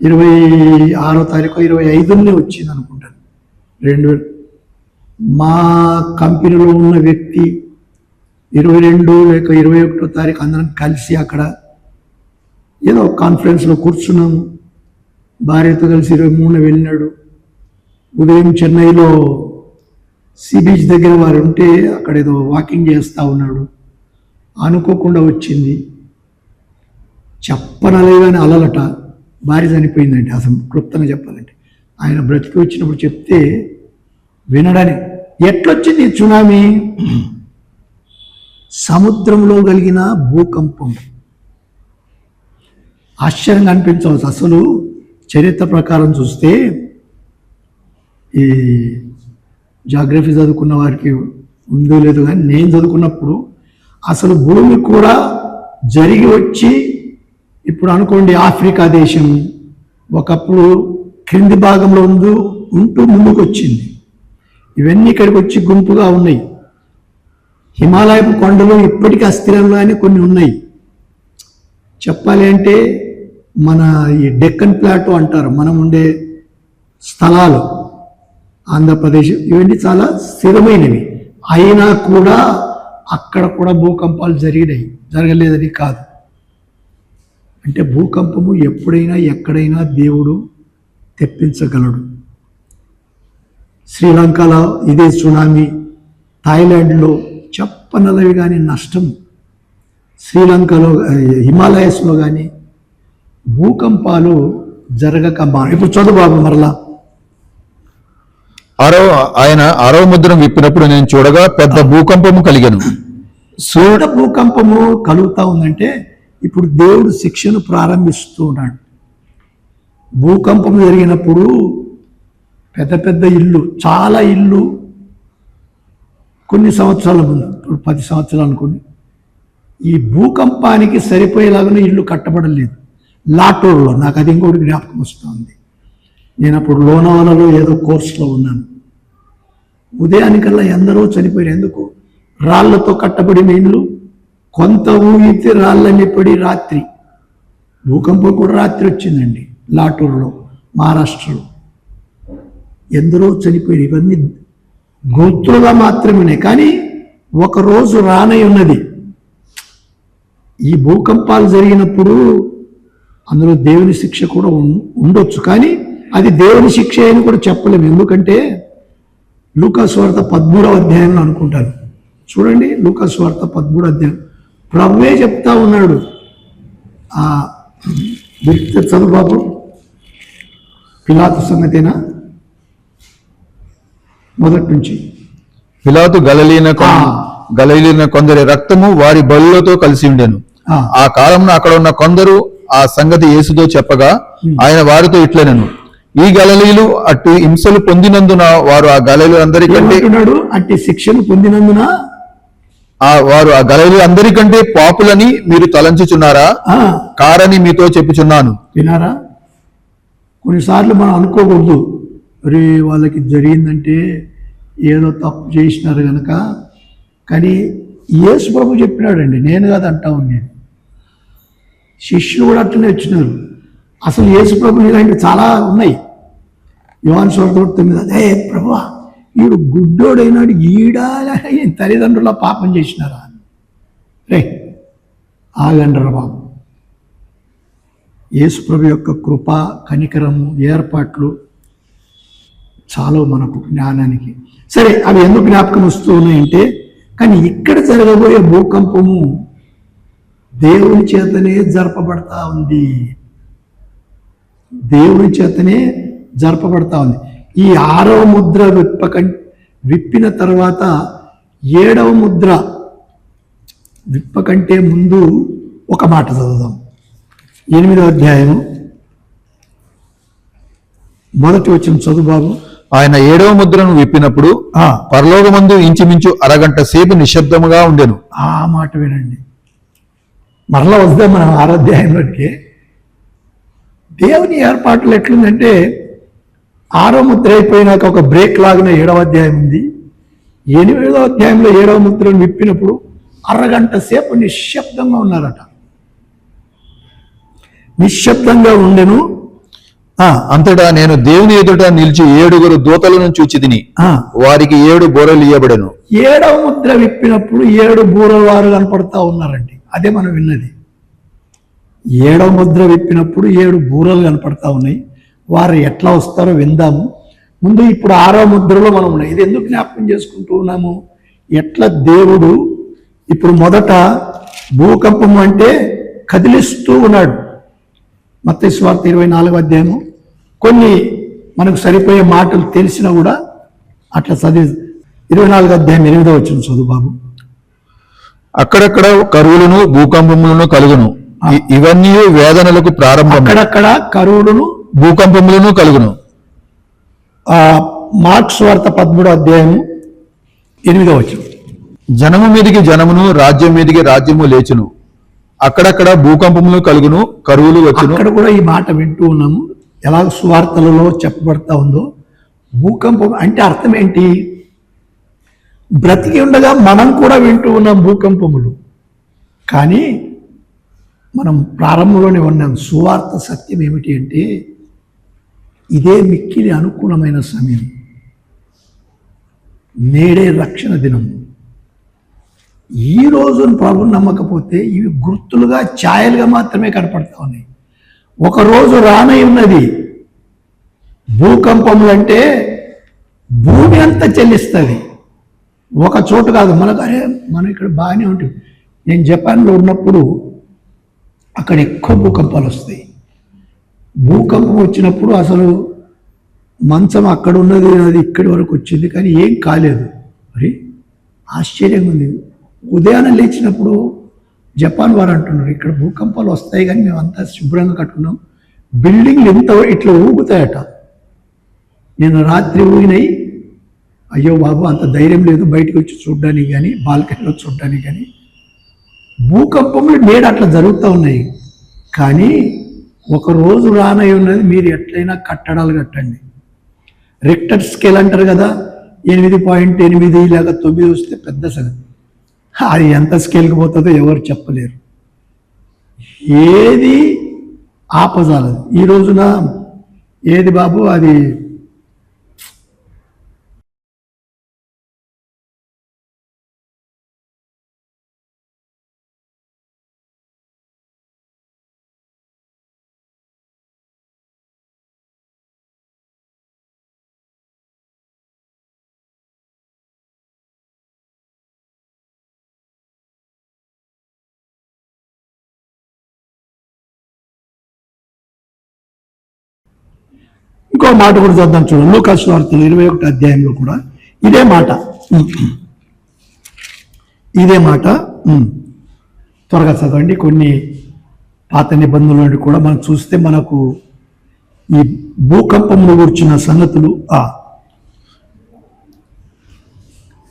26వ తారీఖు 25నే వచ్చింది అనుకుంటాను. 2000 మా కంపెనీలో ఉన్న వ్యక్తి 22 లేక 21వ తారీఖు అందరం కలిసి అక్కడ ఏదో కాన్ఫరెన్స్లో కూర్చున్నాము. భార్యతో కలిసి 23న వెళ్ళినాడు. ఉదయం చెన్నైలో సీ బీచ్ దగ్గర వారు ఉంటే అక్కడ ఏదో వాకింగ్ చేస్తూ ఉన్నాడు. అనుకోకుండా వచ్చింది, చెప్పనలేగానే అలలట. భార్య చనిపోయిందంటే, అసలు క్లుప్తంగా చెప్పాలంటే. ఆయన బ్రతికి వచ్చినప్పుడు చెప్తే వినడానికి, ఎట్లొచ్చింది సునామీ? సముద్రంలో కలిగిన భూకంపం. ఆశ్చర్యంగా అనిపించవచ్చు. అసలు చరిత్ర ప్రకారం చూస్తే, ఈ జాగ్రఫీ చదువుకున్న వారికి ఉందో లేదో కానీ నేను చదువుకున్నప్పుడు అసలు భూమి కూడా జరిగి వచ్చి, ఇప్పుడు అనుకోండి ఆఫ్రికా దేశం ఒకప్పుడు క్రింది భాగంలో ఉంటూ ముందుకు వచ్చింది. ఇవన్నీ ఇక్కడికి వచ్చి గుంపుగా ఉన్నాయి. హిమాలయపు కొండలు ఇప్పటికీ అస్థిరంగానే కొన్ని ఉన్నాయి. చెప్పాలి అంటే మన ఈ డెక్కన్ ప్లాటో అంటారు, మనం ఉండే స్థలాలు, ఆంధ్రప్రదేశ్, ఇవన్నీ చాలా స్థిరమైనవి. అయినా కూడా అక్కడ కూడా భూకంపాలు జరిగినాయి, జరగలేదని కాదు. అంటే భూకంపము ఎప్పుడైనా ఎక్కడైనా దేవుడు తెప్పించగలడు. శ్రీలంకలో ఇదే సునామీ, థాయిలాండ్లో చెప్పనలవి కానీ నష్టం, శ్రీలంకలో హిమాలయస్లో కానీ భూకంపాలు జరగక ఇప్పుడు చదువు బాబు మరలా. ఆయన 6వ ముద్రను విప్పినప్పుడు నేను చూడగా పెద్ద భూకంపము కలిగెను. భూకంపము కలుగుతా ఉందంటే ఇప్పుడు దేవుడు శిక్షను ప్రారంభిస్తూ ఉన్నాడు. భూకంపం జరిగినప్పుడు పెద్ద పెద్ద ఇల్లు, చాలా ఇల్లు కొన్ని సంవత్సరాల ముందు, ఇప్పుడు 10 సంవత్సరాలు అనుకోండి, ఈ భూకంపానికి సరిపోయేలాగానే ఇల్లు కట్టబడలేదు. లాటూరులో, నాకు అది ఇంకోటి జ్ఞాపకం వస్తుంది. నేను అప్పుడు లోనావాలలో ఏదో కోర్సులో ఉన్నాను. ఉదయానికల్లా ఎందరో చనిపోయారు. ఎందుకు? రాళ్లతో కట్టబడిన ఇల్లు, కొంత ఊగితే రాళ్ళని పడి రాత్రి, భూకంపం కూడా రాత్రి వచ్చిందండి లాటూరులో, మహారాష్ట్రలో. ఎందరో చనిపోయారు. ఇవన్నీ గుర్తులుగా మాత్రమే, కానీ ఒకరోజు రానై ఉన్నది. ఈ భూకంపాలు జరిగినప్పుడు అందులో దేవుని శిక్ష కూడా ఉండొచ్చు, కానీ అది దేవుని శిక్ష అని కూడా చెప్పలేము. ఎందుకంటే లూకా సువార్త 13వ అధ్యాయంలో అనుకుంటాను, చూడండి, లూకా సువార్త 13వ అధ్యాయం ప్రభువే చెప్తా ఉన్నాడు. చదువు బాబు, పిలాతు సంగతేనా? మొదటి నుంచి. పిలాతు గలిలీన కొందరి రక్తము వారి బలులతో కలిసి ఉండెను. ఆ కాలంలో అక్కడ ఉన్న కొందరు ఆ సంగతి యేసుతో చెప్పగా ఆయన వారితో ఇట్లనెను, ఈ గలిలీయులు అటు హింసలు పొందినందున వారు ఆ గలిలీయులందరికంటే ఏమంటున్నాడు? అట్టి శిక్షను పొందినందున వారు ఆ గలిలీయులు అందరికంటే పాపులని మీరు తలంచుచున్నారా? కారని మీతో చెప్పుచున్నాను. వినారా? కొన్నిసార్లు మనం అనుకోకూడదు, అరే వాళ్ళకి జరిగిందంటే ఏదో తప్పు చేసినారు కనుక. కానీ యేసు ప్రభు చెప్పినాడండి, నేను కాదు అంటా ఉండేది. శిష్యులు కూడా అట్లనే వచ్చినారు. అసలు యేసు ప్రభు ఇలాంటివి చాలా ఉన్నాయి. యోహాను సువార్త 9, అదే ప్రభు వీడు గుడ్డోడైనాడు, తల్లిదండ్రుల పాపం చేసినారా? రే ఆగండ్రా బాబు. యేసు ప్రభు యొక్క కృప, కనికరము, ఏర్పాట్లు చాలా మనకు జ్ఞానానికి. సరే, అవి ఎందుకు జ్ఞాపకం వస్తూ ఉన్నాయంటే, కానీ ఇక్కడ జరగబోయే భూకంపము దేవుని చేతనే జరపబడతా ఉంది. దేవుని చేతనే జరపబడతా ఉంది. ఈ 6వ ముద్ర విప్పిన తర్వాత 7వ ముద్ర విప్పకంటే ముందు ఒక మాట చదువుదాం. 8వ అధ్యాయము 1వ వచనం చదువు బాబు. ఆయన 7వ ముద్రను విప్పినప్పుడు పరలోకమందు ఇంచుమించు అరగంట సేపు నిశ్శబ్దముగా ఉండెను. ఆ మాట వినండి. మరలా వద్దాం మనం 6వ అధ్యాయంలోకి. దేవుని ఏర్పాట్లు ఎట్లుందంటే, 6వ ముద్ర అయిపోయినాక ఒక బ్రేక్ లాగిన 7వ అధ్యాయం ఉంది. 8వ అధ్యాయంలో 7వ ముద్రను విప్పినప్పుడు అరగంట సేపు నిశ్శబ్దంగా ఉన్నారట. నిశ్శబ్దంగా ఉండెను. అంతటా నేను దేవుని ఎదుట నిలిచి 7 దూతలను చూచితిని. వారికి 7 బూరలు ఇయ్యబడెను. 7వ ముద్ర విప్పినప్పుడు 7 బూరల వారు కనపడతా ఉన్నారండి. అదే మనం విన్నది. 7వ ముద్ర విప్పినప్పుడు 7 బూరలు కనపడతా ఉన్నాయి. వారు ఎట్లా వస్తారో విందాము. ముందు ఇప్పుడు 6వ ముద్రలో మనం ఉన్నాం. ఇది ఎందుకు జ్ఞాపకం చేసుకుంటూ ఉన్నాము? ఎట్లా దేవుడు ఇప్పుడు మొదట భూకంపం అంటే కదిలిస్తూ ఉన్నాడు. మత్తయి సువార్త 24వ అధ్యాయము కొన్ని మనకు సరిపోయే మాటలు తెలిసినా కూడా అట్లా చదివి 24వ అధ్యాయం 8వ వచనం చదువు బాబు. అక్కడక్కడ కరువులను భూకంపములను కలుగును. ఇవన్నీ వేదనలకు ప్రారంభం. అక్కడక్కడ కరువులను భూకంపములను కలుగును. మార్క్స్ వార్త 13వ అధ్యాయము 8వ వచనం. జనము మీదికి జనమును, రాజ్యం మీదికి రాజ్యము లేచును. అక్కడక్కడ భూకంపములు కలుగును, కరువులు వచ్చును. అక్కడ కూడా ఈ మాట వింటూ ఉన్నాము. ఎలా సువార్తలలో చెప్పబడతా ఉందో, భూకంపం అంటే అర్థం ఏంటి? బ్రతికి ఉండగా మనం కూడా వింటూ ఉన్నాం భూకంపములు. కానీ మనం ప్రారంభంలోనే ఉన్నాం. సువార్త సత్యం ఏమిటి అంటే, ఇదే మిక్కిలి అనుకూలమైన సమయం, నేడే రక్షణ దినం. ఈ రోజును ప్రభుని నమ్మకపోతే ఇవి గుర్తులుగా, ఛాయలుగా మాత్రమే కనపడతా ఉన్నాయి. ఒకరోజు రానై ఉన్నది. భూకంపములు అంటే భూమి అంతా చెల్లిస్తుంది. ఒక చోటు కాదు. మనం ఇక్కడ బాగానే ఉంటుంది. నేను జపాన్లో ఉన్నప్పుడు అక్కడ ఎక్కువ భూకంపాలు వస్తాయి. భూకంపం వచ్చినప్పుడు అసలు మంచం అక్కడ ఉన్నది, అది ఇక్కడి వరకు వచ్చింది, కానీ ఏం కాలేదు. మరి ఆశ్చర్యంగా ఉంది. ఉదయాన్నే లేచినప్పుడు జపాన్ వారు అంటున్నారు, ఇక్కడ భూకంపాలు వస్తాయి కానీ మేము అంతా శుభ్రంగా కట్టుకున్నాం, బిల్డింగ్లు ఎంత ఇట్లా ఊగుతాయట. నేను రాత్రి ఊగినాయి. అయ్యో బాబు, అంత ధైర్యం లేదు బయటకు వచ్చి చూడడానికి కానీ, బాల్కనీలో చూడడానికి కానీ. భూకంపంలో నేడు అట్లా జరుగుతూ ఉన్నాయి. కానీ ఒకరోజు రానై ఉన్నది. మీరు ఎట్లయినా కట్టడాలు కట్టండి. రిక్టర్ స్కేల్ అంటారు కదా, 8.8 లేక 9 వస్తే పెద్ద సంగతి. అది ఎంత స్కేల్కి పోతుందో ఎవరు చెప్పలేరు. ఏది ఆపజాలదు. ఈ రోజున ఏది బాబు అది ఇంకో మాట కూడా చూద్దాం. చూడండి, లూకాసు వార్త 21వ అధ్యాయంలో కూడా ఇదే మాట. త్వరగా చదవండి. కొన్ని పాత నిబంధనలు కూడా మనం చూస్తే మనకు ఈ భూకంపంలో కూర్చున్న సంగతులు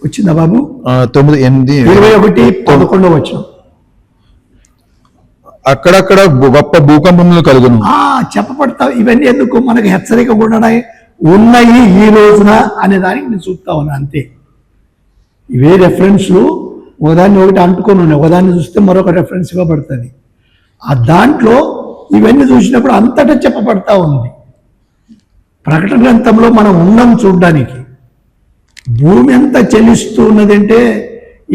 వచ్చిందా బాబు? 9, 8, 21, 11 వచనం. అక్కడక్కడ గొప్ప భూకంపములు కలుగును. చెప్పబడతా. ఇవన్నీ ఎందుకు? మనకు హెచ్చరిక కూడా ఉన్నాయి ఈ రోజున అనే దానికి నేను చూస్తా ఉన్నా అంతే. ఇవే రెఫరెన్స్లు ఒకదాన్ని ఒకటి అంటుకొని ఉన్నాయి. ఒకదాన్ని చూస్తే మరొక రెఫరెన్స్ ఇవ్వబడుతుంది. ఆ దాంట్లో ఇవన్నీ చూసినప్పుడు అంతటా చెప్పబడతా ఉంది. ప్రకటన గ్రంథంలో మనం ఉన్నాం చూడడానికి. భూమి అంతా చెల్లిస్తూ ఉన్నదంటే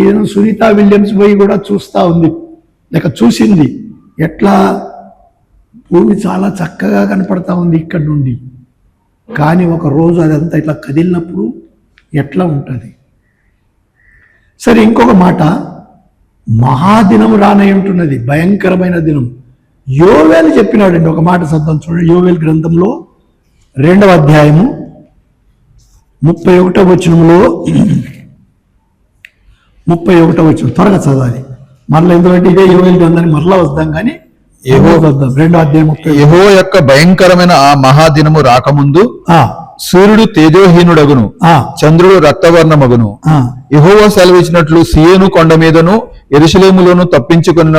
ఈయన సునీత విలియమ్స్ పోయి కూడా చూస్తూ ఉంది, లేక చూసింది. ఎట్లా భూమి చాలా చక్కగా కనపడతా ఉంది ఇక్కడ నుండి, కానీ ఒక రోజు అదంతా ఇట్లా కదిలినప్పుడు ఎట్లా ఉంటుంది. సరే, ఇంకొక మాట, మహాదినం రానై ఉంటున్నది, భయంకరమైన దినం. యోవేలు చెప్పినాడండి ఒక మాట చదువుతాం చూడండి. యోవేలు గ్రంథంలో 2వ అధ్యాయము 31వ వచనంలో 31వ వచనం త్వరగా చదవాలి. మరలా ఎందుకంటే ఇదే యోవేలు గ్రంథాన్ని మరలా వద్దాం, కానీ వద్దాం. 2వ అధ్యాయం 30. యెహోవా యొక్క భయంకరమైన ఆ మహాదినము రాకముందు సూర్యుడు తేజోహీనుడగును, చంద్రుడు రక్తవర్ణమగును. యెహోవా సెలవిచ్చినట్లు సియోను కొండ మీదను యెరూషలేములోను తప్పించుకున్న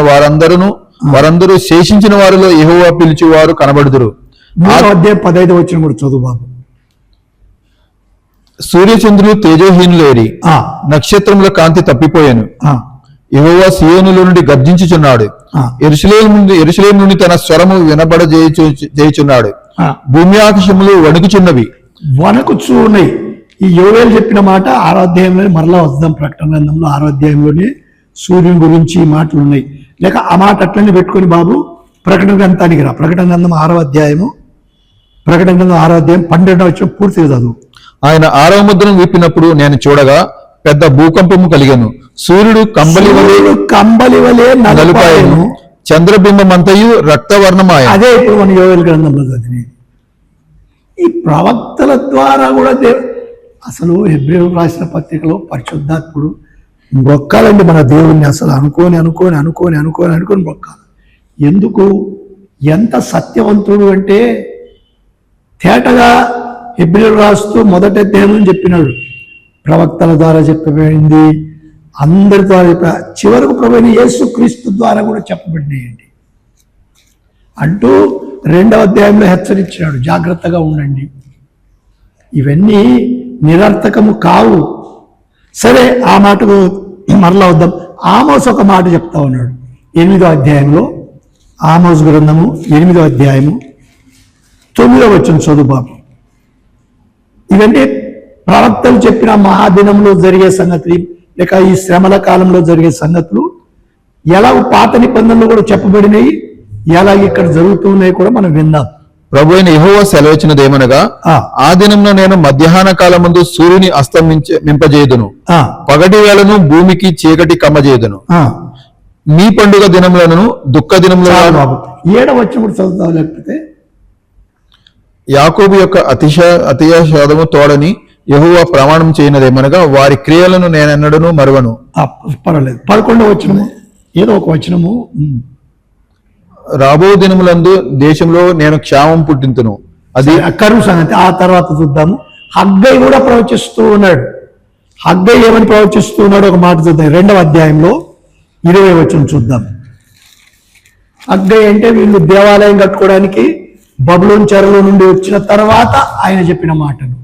వారందరూ శేషించిన వారిలో యెహోవా పిలిచేవారు కనబడుదురు. 3వ అధ్యాయం 15వ వచనం కూడా చదువు బాబు. సూర్యచంద్రులు తేజోహీనులేరి నక్షత్రముల కాంతి తప్పిపోయాను. యెహోవా సియోనులో నుండి గర్జించుచున్నాడు, యెరూషలేము నుండి తన స్వరము వినబడజేయుచున్నాడు. భూమి ఆకాశములు వణుకుచున్నవి. వణకుచున్నాయి. ఈ యోవేలు చెప్పిన మాట 6వ అధ్యాయంలో మరలా వద్దాం. ప్రకటన గ్రంథంలో 6వ అధ్యాయంలోనే సూర్యుని గురించి మాటలు ఉన్నాయి. లేక ఆ మాట అట్లనే పెట్టుకొని బాబు ప్రకటన గ్రంథానికి రా. ప్రకటన గ్రంథం 6వ అధ్యాయం 12వ వచనం పూర్తిగా చదువు. ఆయన 6వ ముద్రను విప్పినప్పుడు నేను చూడగా పెద్ద భూకంపము కలిగెను. సూర్యుడు కంబలి వలె నలుపాయెను, చంద్రబింబమంతయు రక్తవర్ణమాయ. అదే ఇప్పుడు మన యోవేలు గ్రంథంలో చదివినది. ఈ ప్రవక్తల ద్వారా కూడా అసలు హెబ్రీయులకు రాసిన పత్రికలో పరిశుద్ధాత్ముడు మొక్కాలండి మన దేవుణ్ణి. అసలు అనుకోని మొక్కాలి. ఎందుకు? ఎంత సత్యవంతుడు అంటే తేటగా హెబ్రీయులకు రాస్తూ మొదటి అధ్యాయం చెప్పినాడు. ప్రవక్తల ద్వారా చెప్పబడింది, అందరి ద్వారా చివరకు ప్రభువైన యేసుక్రీస్తు ద్వారా కూడా చెప్పబడినాయండి అంటూ 2వ అధ్యాయంలో హెచ్చరించినాడు, జాగ్రత్తగా ఉండండి, ఇవన్నీ నిరర్థకము కావు. సరే, ఆ మాటకు మరలా వద్దాం. ఆమోస్ ఒక మాట చెప్తా ఉన్నాడు 8వ అధ్యాయంలో. ఆమోస్ గ్రంథము 8వ అధ్యాయము 9వ వచనం చదువు బాబు. ఇవన్నీ ప్రవక్తలు చెప్పిన మహాదినంలో జరిగే సంగతులు, లేక ఈ శ్రమల కాలంలో జరిగే సంగతులు ఎలా పాత నిబంధనలు కూడా చెప్పబడినాయి, ఎలా ఇక్కడ జరుగుతున్నాయి కూడా మనం విన్నాం. ప్రభువైన యెహోవా సెలవిచ్చినదేమనగా, ఆ దినంలో నేను మధ్యాహ్న కాలం ముందు సూర్యుని అస్తమింపజేయుదును, పగటి వేళను భూమికి చీకటి కమ్మజేయుదును. మీ పండుగ దినములను దుఃఖ దినములను. 7వ వచనం కూడా చదువుతావు, లేకపోతే యాకోబు యొక్క అతిశయము తోడని యెహోవా ప్రమాణం చేయనదేమనగా, వారి క్రియలను నేనెన్నడను మరువను. పర్వాలేదు. 11వ వచనము, ఏదో ఒక వచనము. రాబో దినములందు దేశంలో నేను క్షామం పుట్టింతును. అది కరువు సంగతి ఆ తర్వాత చూద్దాము. హగ్గై కూడా ప్రవచిస్తూ ఉన్నాడు. హగ్గై ఏమని ప్రవచిస్తూ ఉన్నాడు ఒక మాట చూద్దాం. 2వ అధ్యాయంలో 20వ వచనం చూద్దాం. హగ్గై అంటే వీళ్ళు దేవాలయం కట్టుకోవడానికి బబులోను చెరలో నుండి వచ్చిన తర్వాత ఆయన చెప్పిన మాటలు.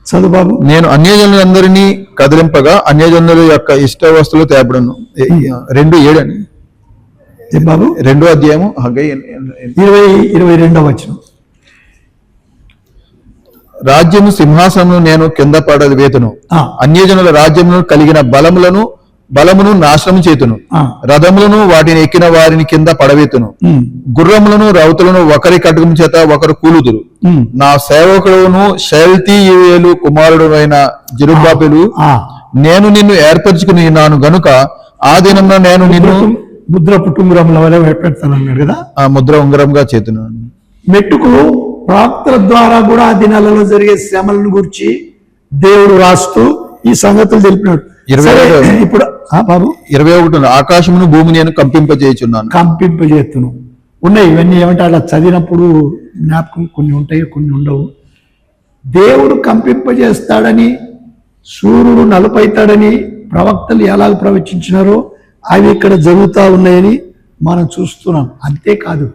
చదువు బాబు. నేను అన్యజనులందరినీ కదిలింపగా అన్యజనుల యొక్క ఇష్ట వస్తువులు తేపడను. 2:7 బాబు. 2వ అధ్యాయము 22వ వచనం. రాజ్యము సింహాసనము నేను కింద పడవేతును, అన్యజనుల రాజ్యమును కలిగిన బలమును నాశనం చేతును, రథములను వాటిని ఎక్కిన వారిని కింద పడవేతును, గుర్రములను రౌతులను ఒకరి ఖడ్గము చేత ఒకరు కూలుదురు. నా సేవకుడును షయల్తీయేలు కుమారుడు అయిన జెరుబ్బాబెలు, నేను నిన్ను ఏర్పరచుకుని ఉన్నాను గనుక ఆ దినంలో నేను నిన్ను ముద్ర పుట్టుంగురంల వల్ల ఏర్పడతానన్నాడు కదా, ఆ ముద్ర ఉంగరంగా చేతున్నాను. మెట్టుకు ప్రవక్తల ద్వారా కూడా ఆ దినాలలో జరిగే శ్రమలను గురించి దేవుడు రాస్తూ ఈ సంగతులు తెలిపినాడు. ఇప్పుడు బాబు 21 ఆకాశమును భూమి నేను కంపింపజేస్తున్నాను. కంపింపజేస్తున్నాను. ఉన్నాయి. ఇవన్నీ ఏమంటే అలా చదివినప్పుడు జ్ఞాపకం కొన్ని ఉంటాయి, కొన్ని ఉండవు. దేవుడు కంపింపజేస్తాడని, సూర్యుడు నలుపైతాడని ప్రవక్తలు ఎలాగ ప్రవచించినారో అవి ఇక్కడ జరుగుతూ ఉన్నాయని మనం చూస్తున్నాం. అంతేకాదు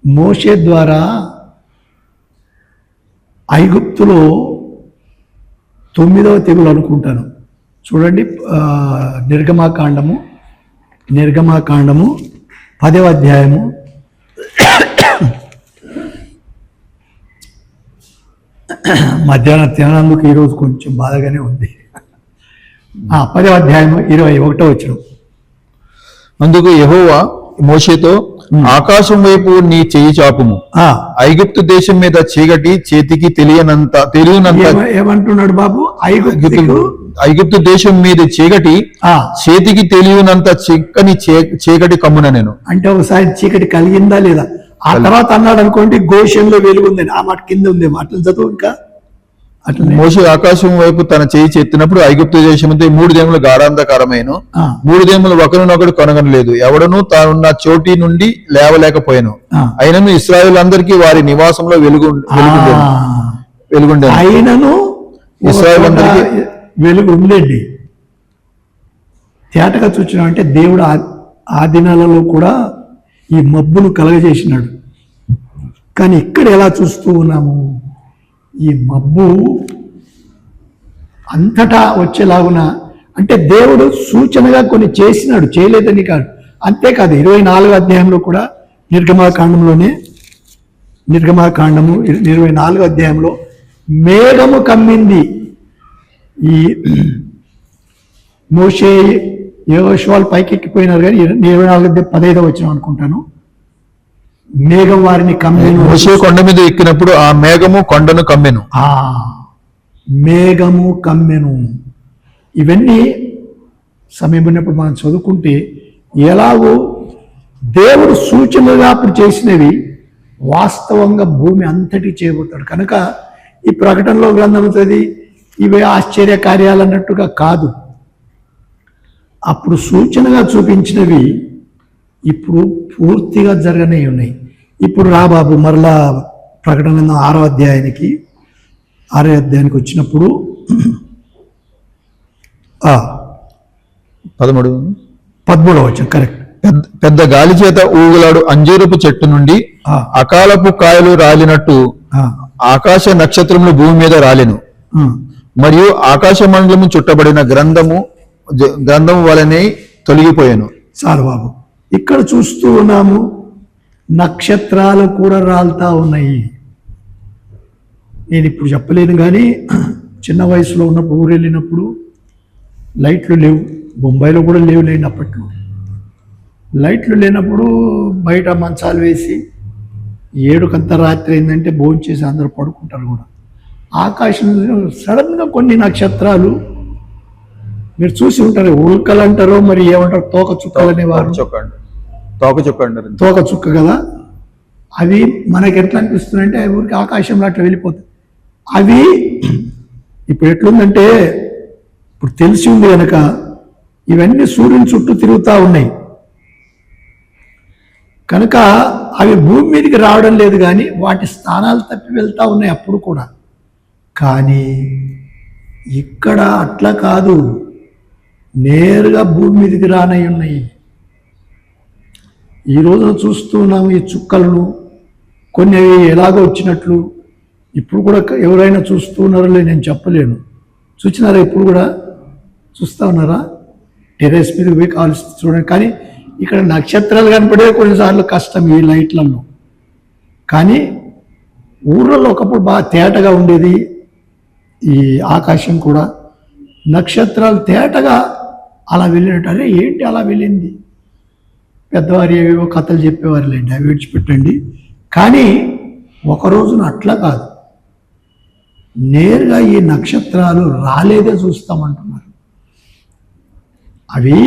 మోషే ద్వారా ఐగుప్తులో 9వ తెగులు అనుకుంటాను, చూడండి, నిర్గమాకాండము 10వ అధ్యాయము 'మధ్యాహ్నం తిననందుకు ఈరోజు కొంచెం బాధగానే ఉంది. 10వ అధ్యాయము 21వ వచనం. అందుకు యెహోవా మోషేతో, ఆకాశం వైపు నీ చెయ్యి చాపుము, ఐగుప్తు దేశం మీద చీకటి చేతికి తెలియనంత ఏమంటున్నాడు బాబు? ఐగుప్తు దేశం మీద చీకటి చేతికి తెలియనంత చిక్కని చీకటి కమ్మున నేను. అంటే ఒకసారి చీకటి కలిగిందా లేదా? ఆ తర్వాత అన్నాడు అనుకోండి, గోషంలో వెలుగుందని. ఆ మాట కింద ఉంది, అట్లా చదువు. ఇంకా అట్లా మోషే ఆకాశం వైపు తన చేయి చెత్తినప్పుడు ఐగుప్తు దేశం 3 దినములు గాఢాంధకారమైన, 3 దినములు ఒకరినొకడు కనుగొనలేదు, ఎవడనూ తానున్న చోటి నుండి లేవలేకపోయాను. అయినను ఇశ్రాయేలులందరికీ వారి నివాసంలో వెలుగుండే అయినను ఇశ్రాయేలులందరికీ వెలుగు ఉండండి. తేటగా చూసినాం అంటే దేవుడు ఆ దినాలలో కూడా ఈ మబ్బును కలగజేసినాడు. కానీ ఇక్కడ ఎలా చూస్తూ ఉన్నాము? ఈ మబ్బు అంతటా వచ్చేలాగున, అంటే దేవుడు సూచనగా కొన్ని చేసినాడు, చేయలేదని కాదు. అంతేకాదు 24వ అధ్యాయంలో కూడా నిర్గమాకాండము 24వ అధ్యాయంలో మేఘము కమ్మింది. ఈ మోషే యెహోషువాలు పైకెక్కిపోయినారు, కానీ 24:15 వచ్చిన అనుకుంటాను, మేఘం వారిని కమ్మెను. మోషే కొండ మీద ఎక్కినప్పుడు ఆ మేఘము కొండను కమ్మెను. మేఘము కమ్మెను. ఇవన్నీ సమయం ఉన్నప్పుడు మనం చదువుకుంటే ఎలాగో దేవుడు సూచనగా అప్పుడు చేసినవి వాస్తవంగా భూమి అంతటి చేయబోతాడు. కనుక ఈ ప్రకటనలో గ్రంథం చదివి ఇవే ఆశ్చర్య కార్యాలు అన్నట్టుగా కాదు. అప్పుడు సూచనగా చూపించినవి ఇప్పుడు పూర్తిగా జరగనే ఉన్నాయి. ఇప్పుడు రా బాబు, మరలా ప్రకటన 6వ అధ్యాయానికి వచ్చినప్పుడు 13వ వచనం కరెక్ట్. పెద్ద గాలి చేత ఊగులాడు అంజూరపు చెట్టు నుండి అకాలపు కాయలు రాలినట్టు ఆకాశ నక్షత్రములు భూమి మీద రాలెను. మరియు ఆకాశ మండలము చుట్టబడిన గ్రంథము వలనే తొలగిపోయాను. చాలు బాబు, ఇక్కడ చూస్తూ ఉన్నాము నక్షత్రాలు కూడా రాలుతా ఉన్నాయి. నేను ఇప్పుడు చెప్పలేను, కానీ చిన్న వయసులో ఉన్నప్పుడు ఊరు వెళ్ళినప్పుడు లైట్లు లేవు, బొంబాయిలో కూడా లేని అప్పట్లో. లైట్లు లేనప్పుడు బయట మంచాలు వేసి 7 రాత్రి అయిందంటే భోజనం చేసి అందరూ పడుకుంటారు కూడా. ఆకాశం సడన్గా కొన్ని నక్షత్రాలు మీరు చూసి ఉంటారు, ఉల్కలు అంటారో మరి ఏమంటారు, తోక చుక్కలు అనేవారు. తోక చుక్క కదా, అవి మనకి ఎట్లా అనిపిస్తున్నాయంటే అవి ఊరికి ఆకాశంలో అట్లా వెళ్ళిపోతాయి. అవి ఇప్పుడు ఎట్లుందంటే, ఇప్పుడు తెలిసి ఉంది కనుక ఇవన్నీ సూర్యుని చుట్టూ తిరుగుతూ ఉన్నాయి కనుక అవి భూమి మీదకి రావడం లేదు, కానీ వాటి స్థానాలు తప్పి వెళ్తూ ఉన్నాయి అప్పుడు కూడా. కానీ ఇక్కడ అట్లా కాదు, నేరుగా భూమి మీదకి రానై ఉన్నాయి. ఈ రోజున చూస్తూ ఉన్నాము ఈ చుక్కలను, కొన్ని ఎలాగో వచ్చినట్లు. ఇప్పుడు కూడా ఎవరైనా చూస్తూ ఉన్నారో నేను చెప్పలేను. చూసినారా? ఇప్పుడు కూడా చూస్తూ ఉన్నారా? టెర్రస్ మీదకి పోయి కాల్సి చూడండి. కానీ ఇక్కడ నక్షత్రాలు కనపడే కొన్నిసార్లు కష్టం ఈ లైట్లలో. కానీ ఊర్లలో ఒకప్పుడు బాగా తేటగా ఉండేది ఈ ఆకాశం కూడా, నక్షత్రాలు తేటగా అలా వెళ్ళినట్టు. అరే ఏంటి అలా వెళ్ళింది? పెద్దవారు ఏవేవో కథలు చెప్పేవారులేండి, అవి విడిచిపెట్టండి. కానీ ఒక రోజున అట్లా కాదు, నేరుగా ఈ నక్షత్రాలు రాలేదే చూస్తామంటున్నారు. అవి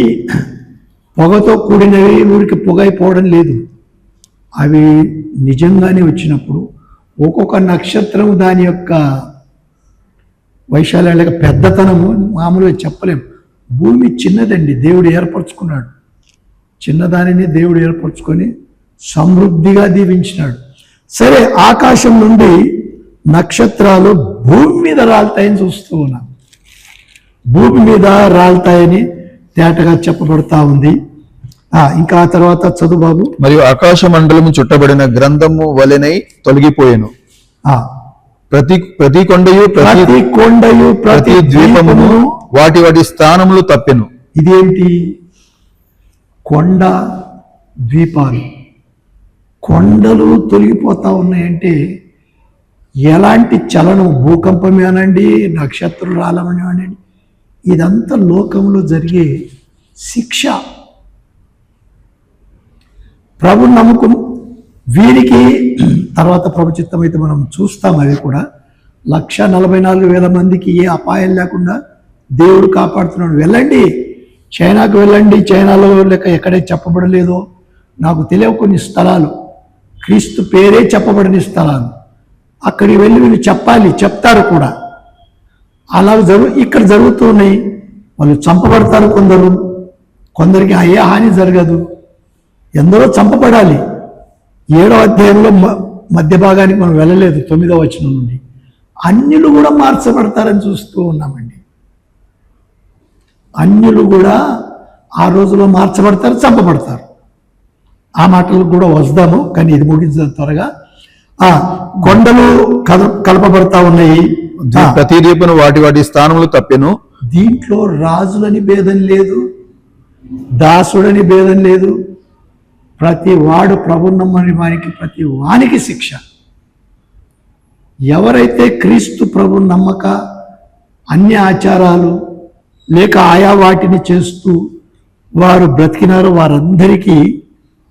పొగతో కూడినవి, ఊరికి పొగ అయిపోవడం లేదు. అవి నిజంగానే వచ్చినప్పుడు ఒక్కొక్క నక్షత్రం దాని యొక్క వైశాల్యం లేక పెద్దతనము మామూలుగా చెప్పలేము. భూమి చిన్నదండి, దేవుడు ఏర్పరచుకున్నాడు. చిన్నదానిని దేవుడు ఏర్పరచుకొని సమృద్ధిగా దీవించినాడు. సరే, ఆకాశం నుండి నక్షత్రాలు భూమి మీద రాలుతాయని చూస్తూ ఉన్నాం. భూమి మీద రాలుతాయని తేటగా చెప్పబడతా ఉంది. ఇంకా ఆ తర్వాత చదువు బాబు. మరియు ఆకాశ మండలము చుట్టబడిన గ్రంథము వలెనై తొలగిపోయెను. ప్రతి కొండయు ప్రతి ద్వీపమును వాటి వాటి స్థానములు తప్పెను. ఇదేంటి? కొండ ద్వీపాలు, కొండలు తొలగిపోతా ఉన్నాయంటే ఎలాంటి చలనం, భూకంపమే అనండి, నక్షత్రం రాలమని అనండి, ఇదంతా లోకంలో జరిగే శిక్ష. ప్రభు నమ్మకం వీరికి తర్వాత ప్రభు చిత్తం అయితే మనం చూస్తాం. అవి కూడా 144,000 మందికి ఏ అపాయం లేకుండా దేవుడు కాపాడుతున్నాడు. వెళ్ళండి, చైనాకు వెళ్ళండి. చైనాలో లేక ఎక్కడే చెప్పబడలేదో నాకు తెలియవు కొన్ని స్థలాలు, క్రీస్తు పేరే చెప్పబడిన స్థలాలు. అక్కడికి వెళ్ళి వీళ్ళు చెప్పాలి, చెప్తారు కూడా. అలా ఇక్కడ జరుగుతున్నాయి. వాళ్ళు చంపబడతారు కొందరికి అయ్యే హాని జరగదు. ఎందరో చంపబడాలి. 7వ అధ్యాయంలో మధ్య భాగానికి మనం వెళ్ళలేదు, 9వ వచనం నుండి అన్యులు కూడా మార్చబడతారని చూస్తూ ఉన్నామండి. అన్యులు కూడా ఆ రోజులో మార్చబడతారు, చంపబడతారు. ఆ మాటలకు కూడా వస్తాము, కానీ ఇది ముగించడం త్వరగా. కొండలు కలపబడతా ఉన్నాయి. ప్రతి ద్వీపను వాటి వాటి స్థానములు తప్పెను. దీంట్లో రాజులని భేదం లేదు, దాసుడని భేదం లేదు. ప్రతి వాడు ప్రభు నమ్మని వారికి ప్రతి వానికి శిక్ష. ఎవరైతే క్రీస్తు ప్రభు నమ్మక అన్య ఆచారాలు లేక ఆయా వాటిని చేస్తూ వారు బ్రతికినారో వారందరికీ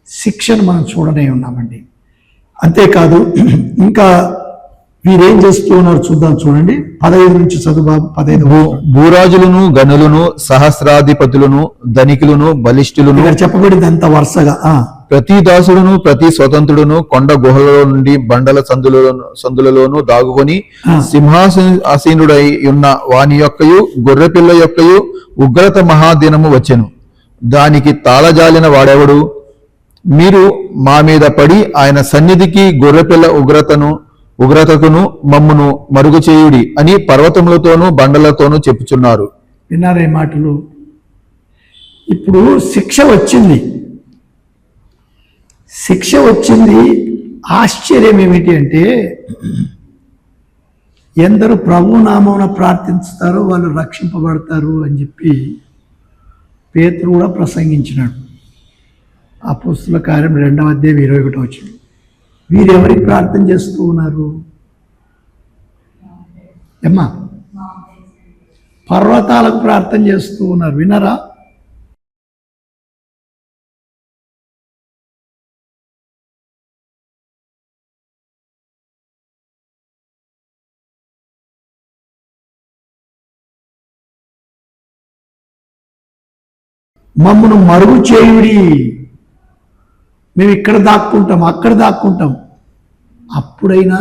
శిక్షను మనం చూడనే ఉన్నామండి. అంతేకాదు ఇంకా వీరేం చేస్తూ ఉన్నారు చూద్దాం. చూడండి 15 నుంచి చదువు. 15. భూరాజులను, గనులను, సహస్రాధిపతులను, ధనికులను, బలిష్ఠులను చెప్పబడింది అంత వరుసగా. ప్రతి దాసుడును ప్రతి స్వతంత్రుడును కొండ గుహలలో నుండి బండల సందులలోను దాగుకొని సింహాసీనుడై ఉన్న వాని యొక్కయు గొర్రెపిల్ల యొక్కయు ఉగ్రత మహాదినము వచ్చెను. దానికి తాళజాలిన వాడెవడు? మీరు మా మీద పడి ఆయన సన్నిధికి గొర్రెపిల్ల ఉగ్రతకును మమ్మును మరుగు చేయుడి అని పర్వతములతోనూ బండలతోనూ చెప్పుచున్నారు. విన్నారే మాటలు? ఇప్పుడు శిక్ష వచ్చింది. ఆశ్చర్యం ఏమిటి అంటే, ఎందరు ప్రభు నామమున ప్రార్థిస్తారో వాళ్ళు రక్షింపబడతారు అని చెప్పి పేతురు కూడా ప్రసంగించినాడు. అపోస్తుల కార్యం 2వ అధ్యాయం 21వ వచనం. వీరెవరికి ప్రార్థన చేస్తూ ఉన్నారు? ఏమ్మా? పర్వతాలకు ప్రార్థన చేస్తూ ఉన్నారు. వినరా? మమ్మను మరుగు చేయుడి, మేము ఇక్కడ దాక్కుంటాం, అక్కడ దాక్కుంటాం. అప్పుడైనా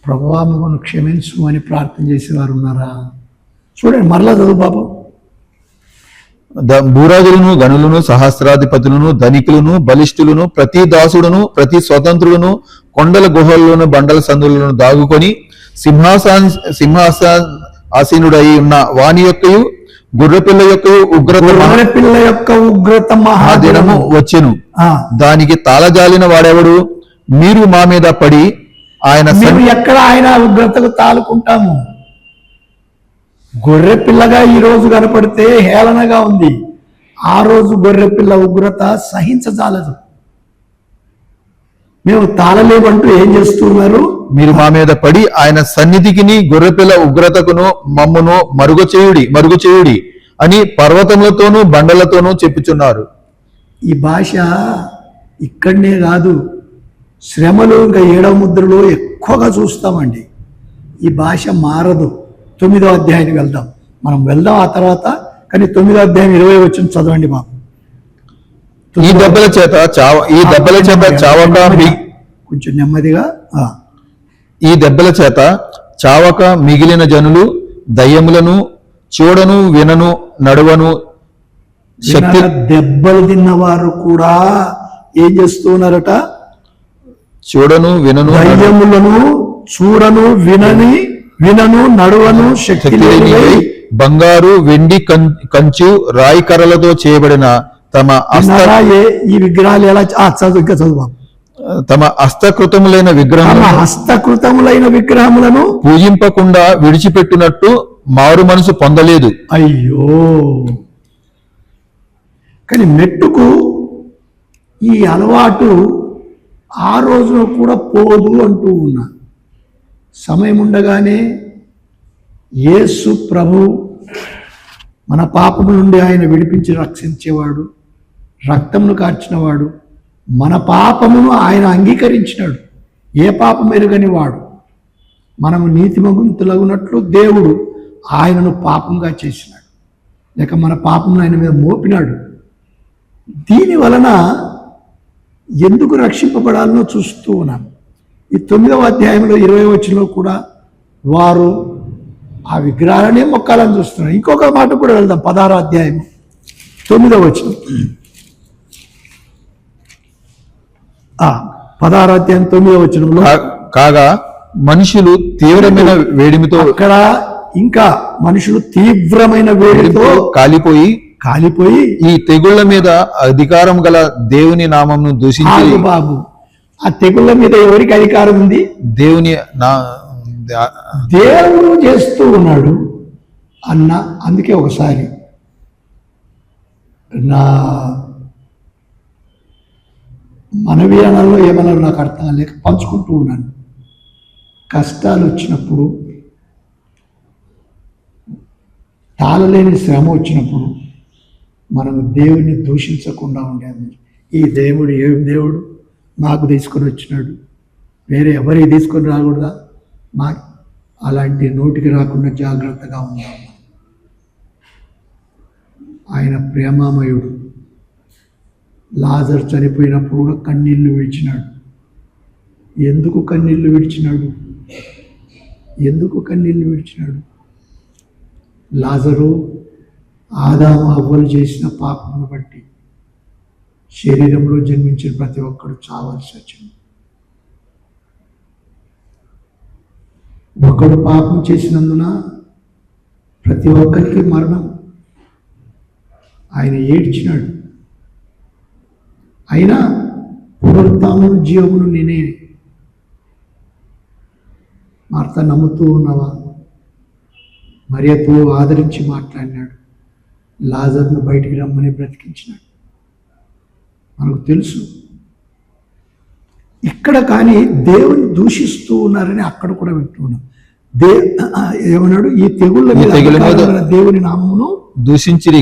ప్రభువా మమ్మను క్షమించు అని ప్రార్థన చేసేవారు ఉన్నారా? చూడండి, మరలా చదువు బాబు. భూరాజులను, గనులను, సహస్రాధిపతులను, ధనికులను, బలిష్ఠులను, ప్రతి దాసుడును ప్రతి స్వతంత్రుడును కొండల గుహల్లోను బండల సందులను దాగుకొని సింహాసీనుడై ఉన్న వాని యొక్కయు గొర్రెపిల్ల యొక్క ఉగ్రత మహాదినము వచ్చెను. దానికి తాళజాలిన వాడెవడు? మీరు మా మీద పడి ఆయన ఎక్కడ ఆయన ఉగ్రతకు తాలుకుంటాము. గొర్రెపిల్లగా ఈ రోజు కనపడితే హేళనగా ఉంది. ఆ రోజు గొర్రెపిల్ల ఉగ్రత సహించజాలదు. మేము తాళలేమంటూ ఏం చేస్తున్నారు? మీరు మా మీద పడి ఆయన సన్నిధికిని గొర్రెపిల్ల ఉగ్రతకును మమ్మును మరుగు చేయుడి అని పర్వతములతోనూ బండలతోనూ చెప్పుచున్నారు. ఈ భాష ఇక్కడనే కాదు, శ్రమలు ఇంకా 7వ ముద్రలో ఎక్కువగా చూస్తామండి. ఈ భాష మారదు. 9వ అధ్యాయానికి మనం వెళ్దాం ఆ తర్వాత. కానీ 9వ అధ్యాయం 20 వచనం చదవండి బాబు. ఈ దెబ్బల చేత చావక కొంచెం నెమ్మదిగా. ఈ దెబ్బల చేత చావక మిగిలిన జనులు దయ్యములను చూడను, వినను, నడవను, శక్తి దెబ్బలు తిన్నవారు కూడా ఏం చేస్తున్నారట? చూడను వినను దయ్యములను చూడను వినను నడువను శక్తి లేనివై బంగారు వెండి కంచు రాయి కర్రలతో చేయబడిన తమ ఈ విగ్రహాలు ఎలా చదువు తమ హస్తకృతములైన విగ్రహములను పూజింపకుండా విడిచిపెట్టినట్టు మారు మనసు పొందలేదు. అయ్యో, కానీ మెట్టుకు ఈ అలవాటు ఆ రోజున కూడా పోదు అంటూ ఉన్నా. సమయం ఉండగానే యేసు ప్రభు మన పాపము నుండి ఆయన విడిపించి రక్షించేవాడు, రక్తమును కార్చినవాడు, మన పాపమును ఆయన అంగీకరించినాడు. ఏ పాపం ఎరుగని వాడు. మనము నీతిమంతులగునట్లు దేవుడు ఆయనను పాపంగా చేసినాడు, లేక మన పాపమును ఆయన మీద మోపినాడు. దీని వలన ఎందుకు రక్షింపబడాలనో చూస్తూ ఉన్నాను. ఈ 9వ అధ్యాయంలో 20వ వచనంలో కూడా వారు ఆ విగ్రహాలనే మొక్కాలని చూస్తున్నారు. ఇంకొక మాట కూడా వెళ్దాం. 16వ అధ్యాయం 9వ వచనం. 16వ అధ్యాయం 9వ వచనంలో కాగా మనుషులు తీవ్రమైన వేడిమితో, అక్కడ ఇంకా మనుషులు తీవ్రమైన వేడితో కాలిపోయి ఈ తెగుళ్ల మీద అధికారం గల దేవుని నామమును దూషించి. బాబు, ఆ తెగుళ్ల మీద ఎవరికి అధికారం ఉంది? దేవుడు చేస్తూ ఉన్నాడు అన్న. అందుకే ఒకసారి నా మనవీరణంలో ఏమన్నా నాకు అర్థం లేక పంచుకుంటూ ఉన్నాను. కష్టాలు వచ్చినప్పుడు, తాళలేని శ్రమ వచ్చినప్పుడు మనం దేవుణ్ణి దూషించకుండా ఉండేది. ఈ దేవుడు ఏం దేవుడు నాకు తీసుకొని వచ్చినాడు, వేరే ఎవరికి తీసుకొని రాకూడదా? మా అలాంటి నోటికి రాకుండా జాగ్రత్తగా ఉన్నాము. ఆయన ప్రేమామయుడు. లాజర్ చనిపోయినప్పుడు కూడా కన్నీళ్లు విడిచినాడు. ఎందుకు కన్నీళ్లు విడిచినాడు? లాజరు ఆదాము అవ్వలు చేసిన పాపమును బట్టి శరీరంలో జన్మించిన ప్రతి ఒక్కడు చావాల్సి వచ్చింది. ఒకడు పాపం చేసినందున ప్రతి ఒక్కరికి మరణం. ఆయన ఏడ్చినాడు. అయినా పునరుత్థానము జీవమును నేనే. మార్త నమ్ముతూ ఉన్నవా? మరియతో ఆదరించి మాట్లాడినాడు. లాజర్ను బయటికి రమ్మని బ్రతికించినాడు. మనకు తెలుసు. ఇక్కడ కానీ దేవుని దూషిస్తూ ఉన్నారని అక్కడ కూడా వింటున్నాం. ఏమన్నాడు? ఈ తెగుళ్ళ మీద దేవుని నామమును దూషించిరి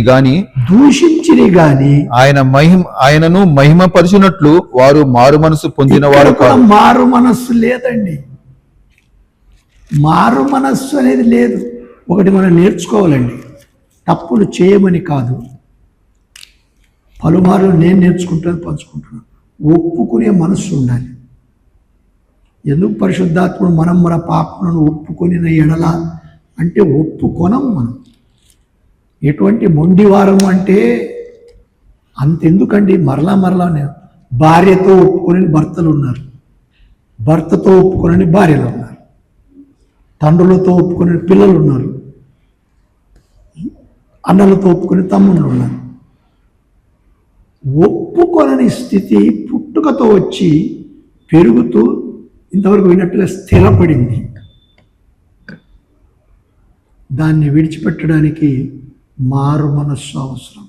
గాని ఆయనను మహిమపరిచినట్లు వారు మారు మనసు పొందిన వారు కాదు. మారు మనస్సు లేదండి. మారు మనస్సు అనేది లేదు. ఒకటి మనం నేర్చుకోవాలండి. తప్పులు చేయమని కాదు, పలుమార్లు నేను నేర్చుకుంటాను, పంచుకుంటున్నాను. ఒప్పుకునే మనస్సు ఉండాలి. ఎందుకు పరిశుద్ధాత్ముడు మన పాపలను ఒప్పుకొనిన ఎడల అంటే ఒప్పుకొనం మనం. ఎటువంటి మొండివారం అంటే అంతెందుకండి, మరలా భార్యతో ఒప్పుకొని భర్తలు ఉన్నారు, భర్తతో ఒప్పుకొని భార్యలు ఉన్నారు, తండ్రులతో ఒప్పుకొని పిల్లలు ఉన్నారు, అన్నలతో ఒప్పుకొని తమ్ముళ్ళు ఉన్నారు. ఒప్పుకొనని స్థితి పుట్టుకతో వచ్చి పెరుగుతూ ఇంతవరకు విన్నట్టుగా స్థిరపడింది. దాన్ని విడిచిపెట్టడానికి మారు మనస్సు అవసరం.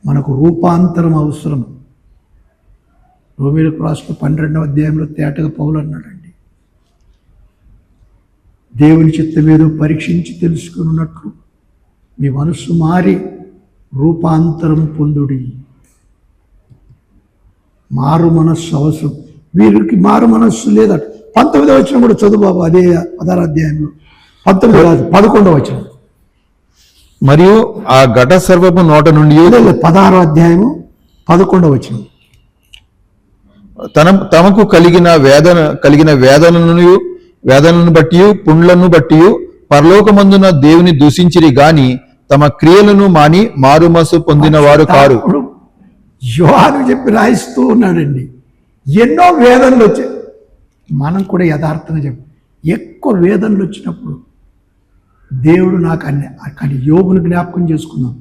మనకు రూపాంతరం అవసరం. రోమీయులకు రాసిన 12వ అధ్యాయంలో తేటగా పౌలు అన్నాడండి, దేవుని చిత్తమేదో పరీక్షించి తెలుసుకున్నట్లు మీ మనస్సు మారి రూపాంతరం పొందుడి. మారు మనస్సు అవసరం. వీరికి మారు మనస్సు లేదట. 19వ వచనం కూడా చదువు బాబు. అదే 16వ అధ్యాయంలో 19 కాదు 11వ వచనం. మరియు ఆ ఘట సర్వపు నోట నుండి 16వ అధ్యాయము 11వ వచనం. తమకు కలిగిన వేదనలను బట్టి పుండ్లను బట్టి పరలోకమందున దేవుని దూషించిరి గాని తమ క్రియలను మాని మారుమనసు పొందిన వారు కారు. అప్పుడు యోహాను చెప్పి రాయిస్తూ ఉన్నాడండి. ఎన్నో వేదనలు వచ్చాయి. మనం కూడా యథార్థంగా చెప్పి ఎక్కువ వేదనలు వచ్చినప్పుడు దేవుడు నాకు అన్ని కానీ యోగును జ్ఞాపకం చేసుకున్నాం.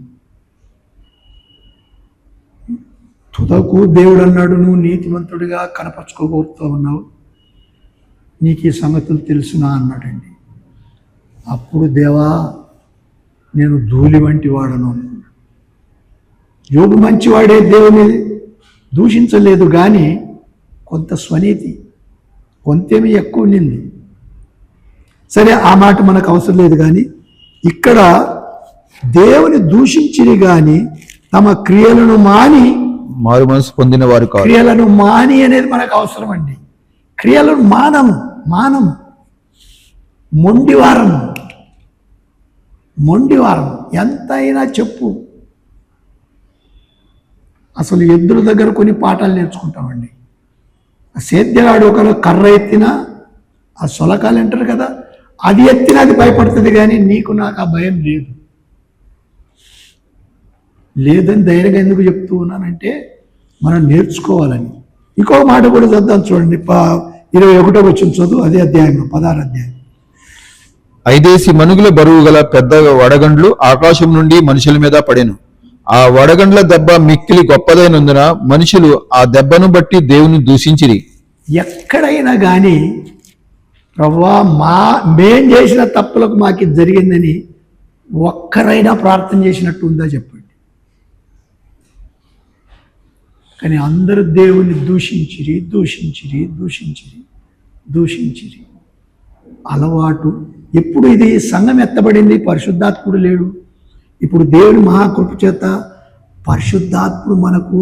తుదకు దేవుడు అన్నాడు, నువ్వు నీతిమంతుడిగా కనపరుచుకోబోతూ ఉన్నావు, నీకు ఈ సంగతులు తెలుసునా అన్నాడండి. అప్పుడు దేవా నేను ధూళి వంటి వాడను. యోగు మంచివాడే, దేవుని దూషించలేదు, కానీ కొంత స్వనీతి కొంతేమీ ఎక్కువ నింది. సరే, ఆ మాట మనకు అవసరం లేదు. కానీ ఇక్కడ దేవుని దూషించిరి కానీ తమ క్రియలను మాని మారు మనసు పొందిన వారు కారు. క్రియలను మాని అనేది మనకు అవసరం అండి. క్రియలను మానం మొండివారం ఎంతైనా చెప్పు. అసలు ఎద్దుల దగ్గర కొన్ని పాఠాలు నేర్చుకుంటామండి. ఆ సేద్యగాడు ఒకరు కర్ర ఎత్తినా, ఆ సొలకాలు అంటారు కదా, అది ఎత్తినా అది భయపడుతుంది, కానీ నీకు నాకు ఆ భయం లేదని ధైర్యంగా ఎందుకు చెప్తూ ఉన్నానంటే మనం నేర్చుకోవాలని. ఇంకో మాట కూడా చదువుతాం చూడండి, 21వ వచనం చదువు, అదే అధ్యాయంలో 16వ అధ్యాయం. 5 మనుగుల బరువు గల పెద్ద వడగండ్లు ఆకాశం నుండి మనుషుల మీద పడెను. ఆ వడగండ్ల దెబ్బ మిక్కిలి గొప్పదైనందున మనుషులు ఆ దెబ్బను బట్టి దేవుని దూషించిరి. ఎక్కడైనా కానీ ప్రభువా మేం చేసిన తప్పులకు మాకు ఇది జరిగిందని ఒక్కరైనా ప్రార్థన చేసినట్టు ఉందా చెప్పండి. కానీ అందరూ దేవుని దూషించిరి. అలవాటు. ఎప్పుడు ఇది సంఘం ఎత్తబడింది? పరిశుద్ధాత్ముడు లేడు. ఇప్పుడు దేవుని మహాకృప చేత పరిశుద్ధాత్ముడు మనకు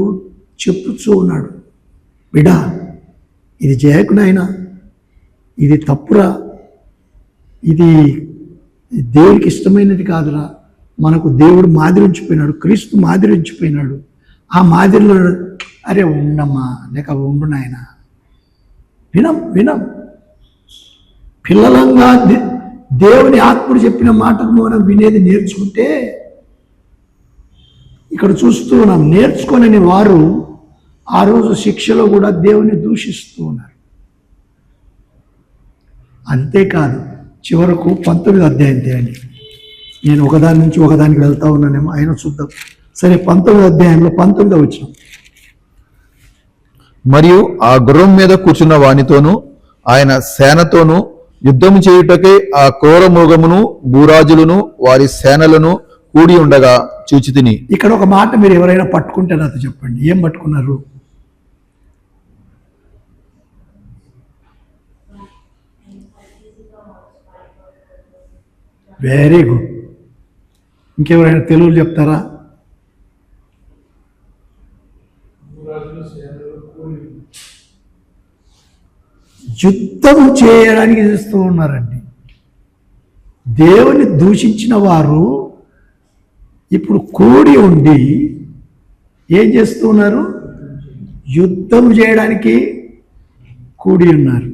చెప్పుతూ ఉన్నాడు, బిడా ఇది చేయకునైనా, ఇది తప్పురా, ఇది దేవుడికి ఇష్టమైనది కాదురా. మనకు దేవుడు మాదిరి ఉంచిపోయినాడు, క్రీస్తు మాదిరి ఉంచిపోయినాడు. ఆ మాదిరిలో అరే ఉండమ్మా, లేక ఉండు నాయన, వినం పిల్లలంగా దేవుని ఆత్ముడు చెప్పిన మాటకు మనం వినేది నేర్చుకుంటే, ఇక్కడ చూస్తూ ఉన్నాం, నేర్చుకోనని వారు ఆ రోజు శిక్షలో కూడా దేవుని దూషిస్తూ ఉన్నారు. అంతేకాదు, చివరకు 19వ అధ్యాయం తేండి. నేను ఒకదాని నుంచి ఒకదానికి వెళ్తా ఉన్నానేమో, ఆయన చూద్దాం. సరే, 19వ అధ్యాయంలో 19వ వచనం. మరియు ఆ గుర్రం మీద కూర్చున్న వానితోనూ ఆయన సేనతోనూ యుద్ధము చేయుటకే ఆ క్రూర మృగమును భూరాజులను వారి సేనలను కూడి ఉండగా చూచితిని. ఇక్కడ ఒక మాట మీరు ఎవరైనా పట్టుకుంటే నాతో చెప్పండి, ఏం పట్టుకున్నారు? Very good. ఇంకెవరైనా తెలుగులో చెప్తారా? యుద్ధం చేయడానికి చూస్తూ ఉన్నారండి. దేవుని దూషించిన వారు ఇప్పుడు కూడి ఉండి ఏం చేస్తూ ఉన్నారు? యుద్ధం చేయడానికి కూడి ఉన్నారు.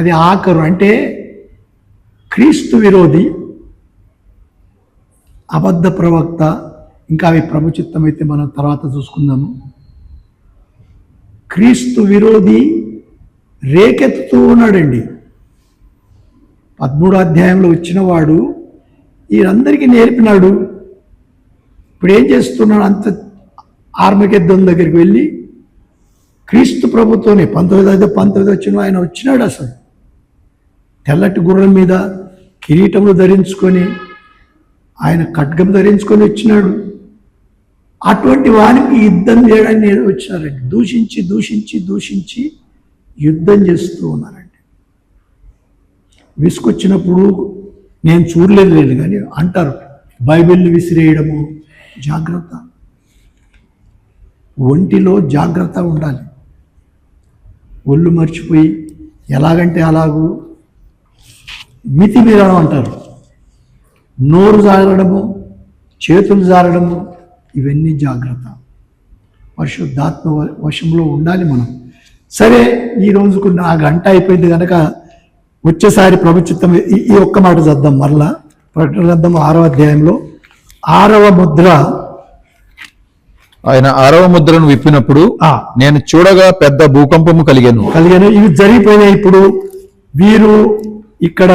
అది ఆఖరు, అంటే క్రీస్తు విరోధి, అబద్ధ ప్రవక్త, ఇంకా అవి ప్రభు చిత్తం అయితే మనం తర్వాత చూసుకుందాము. క్రీస్తు విరోధి రేకెత్తుతూ ఉన్నాడండి. 13వ అధ్యాయంలో వచ్చిన వాడు వీరందరికీ నేర్పినాడు. ఇప్పుడు ఏం చేస్తున్నాడు? అంత ఆర్మగెద్దం దగ్గరికి వెళ్ళి క్రీస్తు ప్రభుతోనే 19 వచ్చిన ఆయన వచ్చినాడు. అసలు తెల్లటి గుర్రం మీద కిరీటములు ధరించుకొని, ఆయన ఖడ్గం ధరించుకొని వచ్చినాడు. అటువంటి వారికి యుద్ధం చేయడానికి వచ్చినారండి. దూషించి యుద్ధం చేస్తూ ఉన్నారండి. విసుకొచ్చినప్పుడు నేను చూడలేదు కానీ అంటారు, బైబిల్ని విసిరేయడము. జాగ్రత్త, ఒంటిలో జాగ్రత్త ఉండాలి. ఒళ్ళు మర్చిపోయి ఎలాగంటే అలాగూ మితి మీరడం అంటారు. నోరు జారడము, చేతులు జారడము, ఇవన్నీ జాగ్రత్త. పరిశుద్ధాత్మ వశంలో ఉండాలి మనం. సరే, ఈ రోజుకు నా గంట అయిపోయింది కనుక వచ్చేసారి ప్రభు చిత్తం ఈ ఒక్క మాట చద్దాం మరలా. ప్రకటన గ్రంథం 6వ అధ్యాయంలో 6వ ముద్ర. ఆయన 6వ ముద్రను విప్పినప్పుడు నేను చూడగా పెద్ద భూకంపము కలిగాను. ఇవి జరిగిపోయినాయి. ఇప్పుడు వీరు ఇక్కడ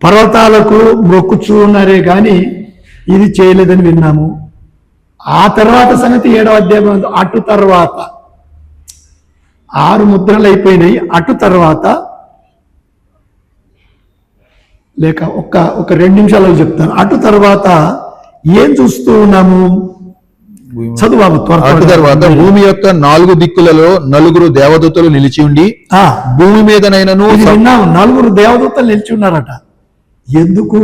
పర్వతాలకు మొక్కుచూ ఉన్నారే కానీ ఇది చేయలేదని విన్నాము. ఆ తర్వాత సంగతి 7వ అధ్యాయం. అటు తర్వాత 6 ముద్రలు అయిపోయినాయి. అటు తర్వాత లేక ఒక 2 నిమిషాలు చెప్తాను. అటు తర్వాత ఏం చూస్తూ ఉన్నాము? చదువు బాబు. అటు తర్వాత భూమి యొక్క 4 దిక్కులలో 4 దేవదూతలు నిలిచి ఉండి భూమి మీదనైనను విన్నాము. 4 దేవదూతలు నిలిచి ఉన్నారట. ఎందుకు?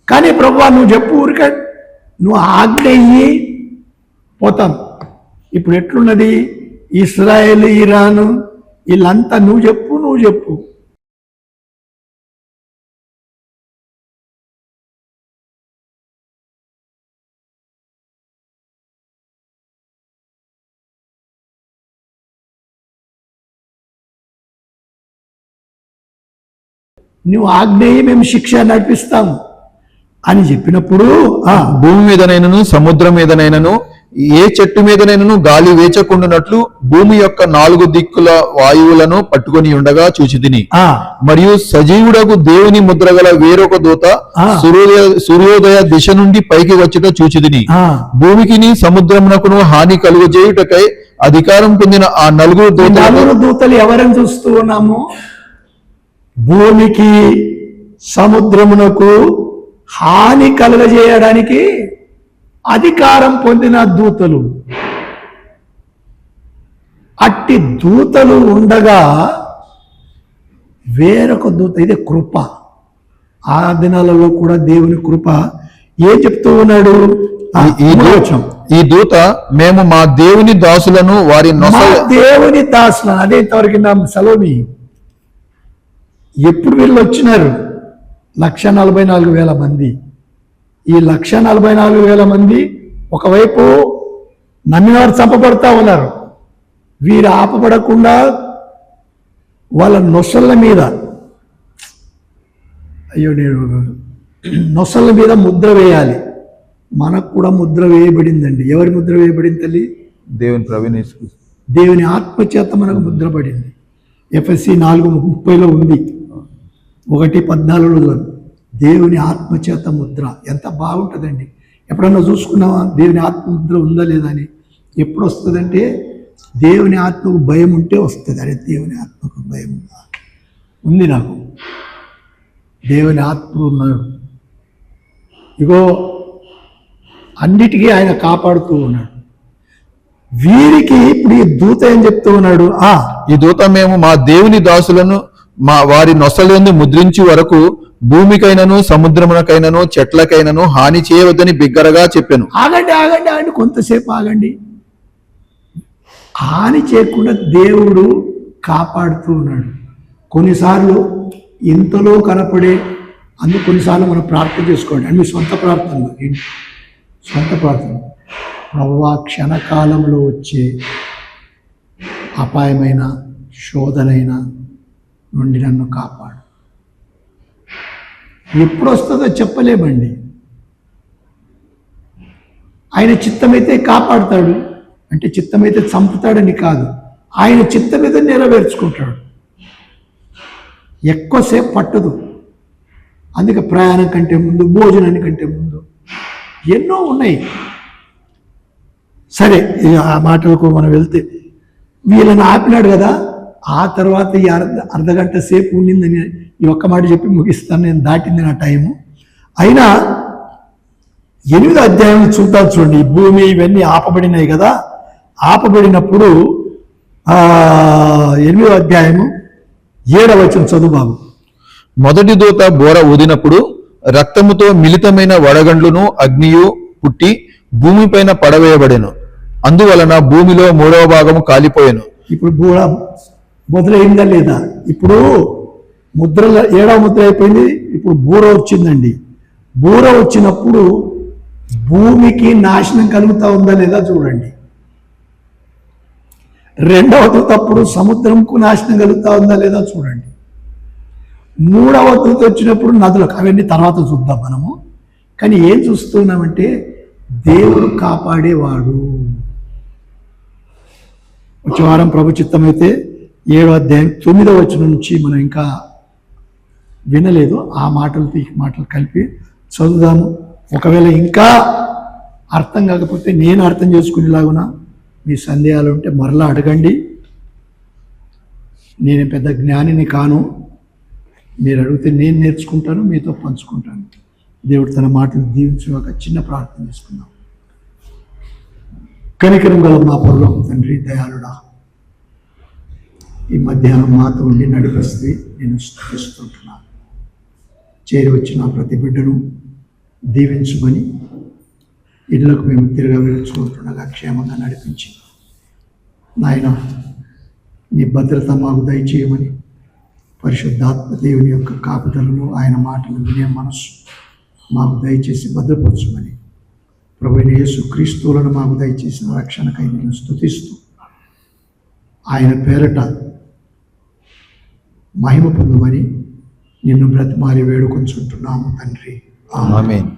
కానీ ప్రభువా నువ్వు చెప్పు, ఊరిక నువ్వు ఆజ్ఞయ్యి పోతాం. ఇప్పుడు ఎట్లున్నది? ఇస్రాయేల్, ఇరాను వీళ్ళంతా నువ్వు చెప్పు. నువ్వు ఆజ్ఞయ్యి మేము శిక్ష నడిపిస్తాము అని చెప్పినప్పుడు భూమి మీదనైనను సముద్రం మీదనైనను ఏ చెట్టు మీదనైనను గాలి వేచకుండానట్లు భూమి యొక్క 4 దిక్కుల వాయువులను పట్టుకొని ఉండగా చూచితిని. మరియు సజీవుడకు దేవుని ముద్రగల వేరొక దూత సూర్యోదయ దిశ నుండి పైకి వచ్చుట చూచితిని. భూమికిని సముద్రమునకును హాని కలుగజేయుటకై అధికారం పొందిన ఆ 4 దూతలు ఎవరని చూస్తూ ఉన్నాము? భూమికి సముద్రమునకు హాని కలుగజేయడానికి అధికారం పొందిన దూతలు. అట్టి దూతలు ఉండగా వేరొక దూత, ఇదే కృప. ఆ దినాలలో కూడా దేవుని కృప ఏం చెప్తూ ఉన్నాడు? ఈ దూత మేము మా దేవుని దాసులను వారి దేవుని దాసులను. అదే ఇంతవరకు నా సలోమి. ఎప్పుడు వీళ్ళు వచ్చినారు? 1,44,000 మంది. ఈ 1,44,000 మంది ఒకవైపు నమ్మినవారు చంపబడతా ఉన్నారు. వీరు ఆపబడకుండా వాళ్ళ నొసళ్ళ మీద, నొసళ్ళ మీద ముద్ర వేయాలి. మనకు కూడా ముద్ర వేయబడిందండి. ఎవరి ముద్ర వేయబడింది తల్లి? దేవుని ఆత్మచేత మనకు ముద్ర పడింది. ఎఫ్ఎస్సి 4:30 ఉంది. 1:14 దేవుని ఆత్మచేత ముద్ర. ఎంత బాగుంటుందండి. ఎప్పుడన్నా చూసుకున్నావా దేవుని ఆత్మముద్ర ఉందా లేదా అని? ఎప్పుడు వస్తుందంటే దేవుని ఆత్మకు భయం ఉంటే వస్తుంది. అరే దేవుని ఆత్మకు భయం ఉందా? ఉంది నాకు. దేవుని ఆత్మ ఉన్నాడు. ఇగో అన్నిటికీ ఆయన కాపాడుతూ ఉన్నాడు. వీరికి ఇప్పుడు ఈ దూత ఏం చెప్తూ ఉన్నాడు? ఈ దూత మేము మా దేవుని దాసులను వారి నొసలందు ముద్రించి వరకు భూమికైనను సముద్రమునకైనను చెట్లకైనను హాని చేయవద్దని బిగ్గరగా చెప్పాను. ఆగండి, కొంతసేపు ఆగండి. హాని చేయకుండా దేవుడు కాపాడుతూ ఉన్నాడు. కొన్నిసార్లు ఇంతలో కనపడే కొన్నిసార్లు మనం ప్రార్థన చేసుకోండి. అని మీ సొంత ప్రార్థన. ప్రభువా క్షణకాలంలో వచ్చే అపాయమైన శోధనైన నుండి నన్ను కాపాడు. ఎప్పుడు వస్తుందో చెప్పలేమండి. ఆయన చిత్తమైతే కాపాడుతాడు. అంటే చిత్తమైతే చంపుతాడని కాదు, ఆయన చిత్తమైతే నెరవేర్చుకుంటాడు. ఎక్కువసేపు పట్టదు. అందుకే ప్రయాణం కంటే ముందు, భోజనానికి కంటే ముందు ఎన్నో ఉన్నాయి. సరే, ఆ మాటలకు మనం వెళ్తే వీళ్ళని ఆపినాడు కదా. ఆ తర్వాత ఈ అర్ధగంట సేపు ఉండిందని ఈ ఒక్క మాట చెప్పి ముగిస్తాను. నేను దాటింది నా టైము. అయినా 8వ అధ్యాయం చూద్దాం. చూడండి, భూమి ఇవన్నీ ఆపబడినాయి కదా. ఆపబడినప్పుడు 8వ అధ్యాయము 7వ వచనం చదువు బాబు. మొదటి దూత బోర ఊదినప్పుడు రక్తముతో మిళితమైన వడగండ్లును అగ్నియు పుట్టి భూమిపైన పడవేయబడెను. అందువలన భూమిలో 3వ భాగము కాలిపోయాను. ఇప్పుడు బూర మొదలైందా లేదా? ఇప్పుడు 7వ ముద్ర అయిపోయింది. ఇప్పుడు బూర వచ్చిందండి. బూర వచ్చినప్పుడు భూమికి నాశనం కలుగుతా ఉందా లేదా చూడండి. రెండవ దూత అప్పుడు సముద్రంకు నాశనం కలుగుతా ఉందా లేదా చూడండి. మూడవ దూత వచ్చినప్పుడు నదులకు, అవన్నీ తర్వాత చూద్దాం మనము. కానీ ఏం చూస్తున్నామంటే దేవుడు కాపాడేవాడు. వచ్చే వారం ప్రభు చిత్తమైతే 7వ అధ్యాయం 9వ వచనం నుంచి మనం ఇంకా వినలేదు, ఆ మాటలతో ఈ మాటలు కలిపి చదువుదాము. ఒకవేళ ఇంకా అర్థం కాకపోతే నేను అర్థం చేసుకునేలాగున మీ సందేహాలు ఉంటే మరలా అడగండి. నేను పెద్ద జ్ఞానిని కాను, మీరు అడిగితే నేను నేర్చుకుంటాను, మీతో పంచుకుంటాను. దేవుడు తన మాటలు దీవించి ఒక చిన్న ప్రార్థన చేసుకుందాం. కనికరం గల మా పరలోక తండ్రి, దయాళుడా, ఈ మధ్యాహ్నం మాతో ఉండి నడిపిస్తే నేను స్తుతిస్తుంటున్నాను. చేరి వచ్చిన ప్రతి బిడ్డను దీవించమని, ఇళ్లకు మేము తిరిగి వెలుచుకుంటుండగా క్షేమంగా నడిపించి నాయన నీ భద్రత మాకు దయచేయమని, పరిశుద్ధాత్మ దేవుని యొక్క కాపుదలను, ఆయన మాటలు వినే మనస్సు మాకు దయచేసి భద్రపరచమని, ప్రభువైన యేసు క్రీస్తువులను మాకు దయచేసిన రక్షణకై నేను స్తుతిస్తూ ఆయన పేరట మహిమ పొందమని నిన్ను బ్రతిమాలి వేడుకొంచుంటున్నాము తండ్రి. ఆమేన్.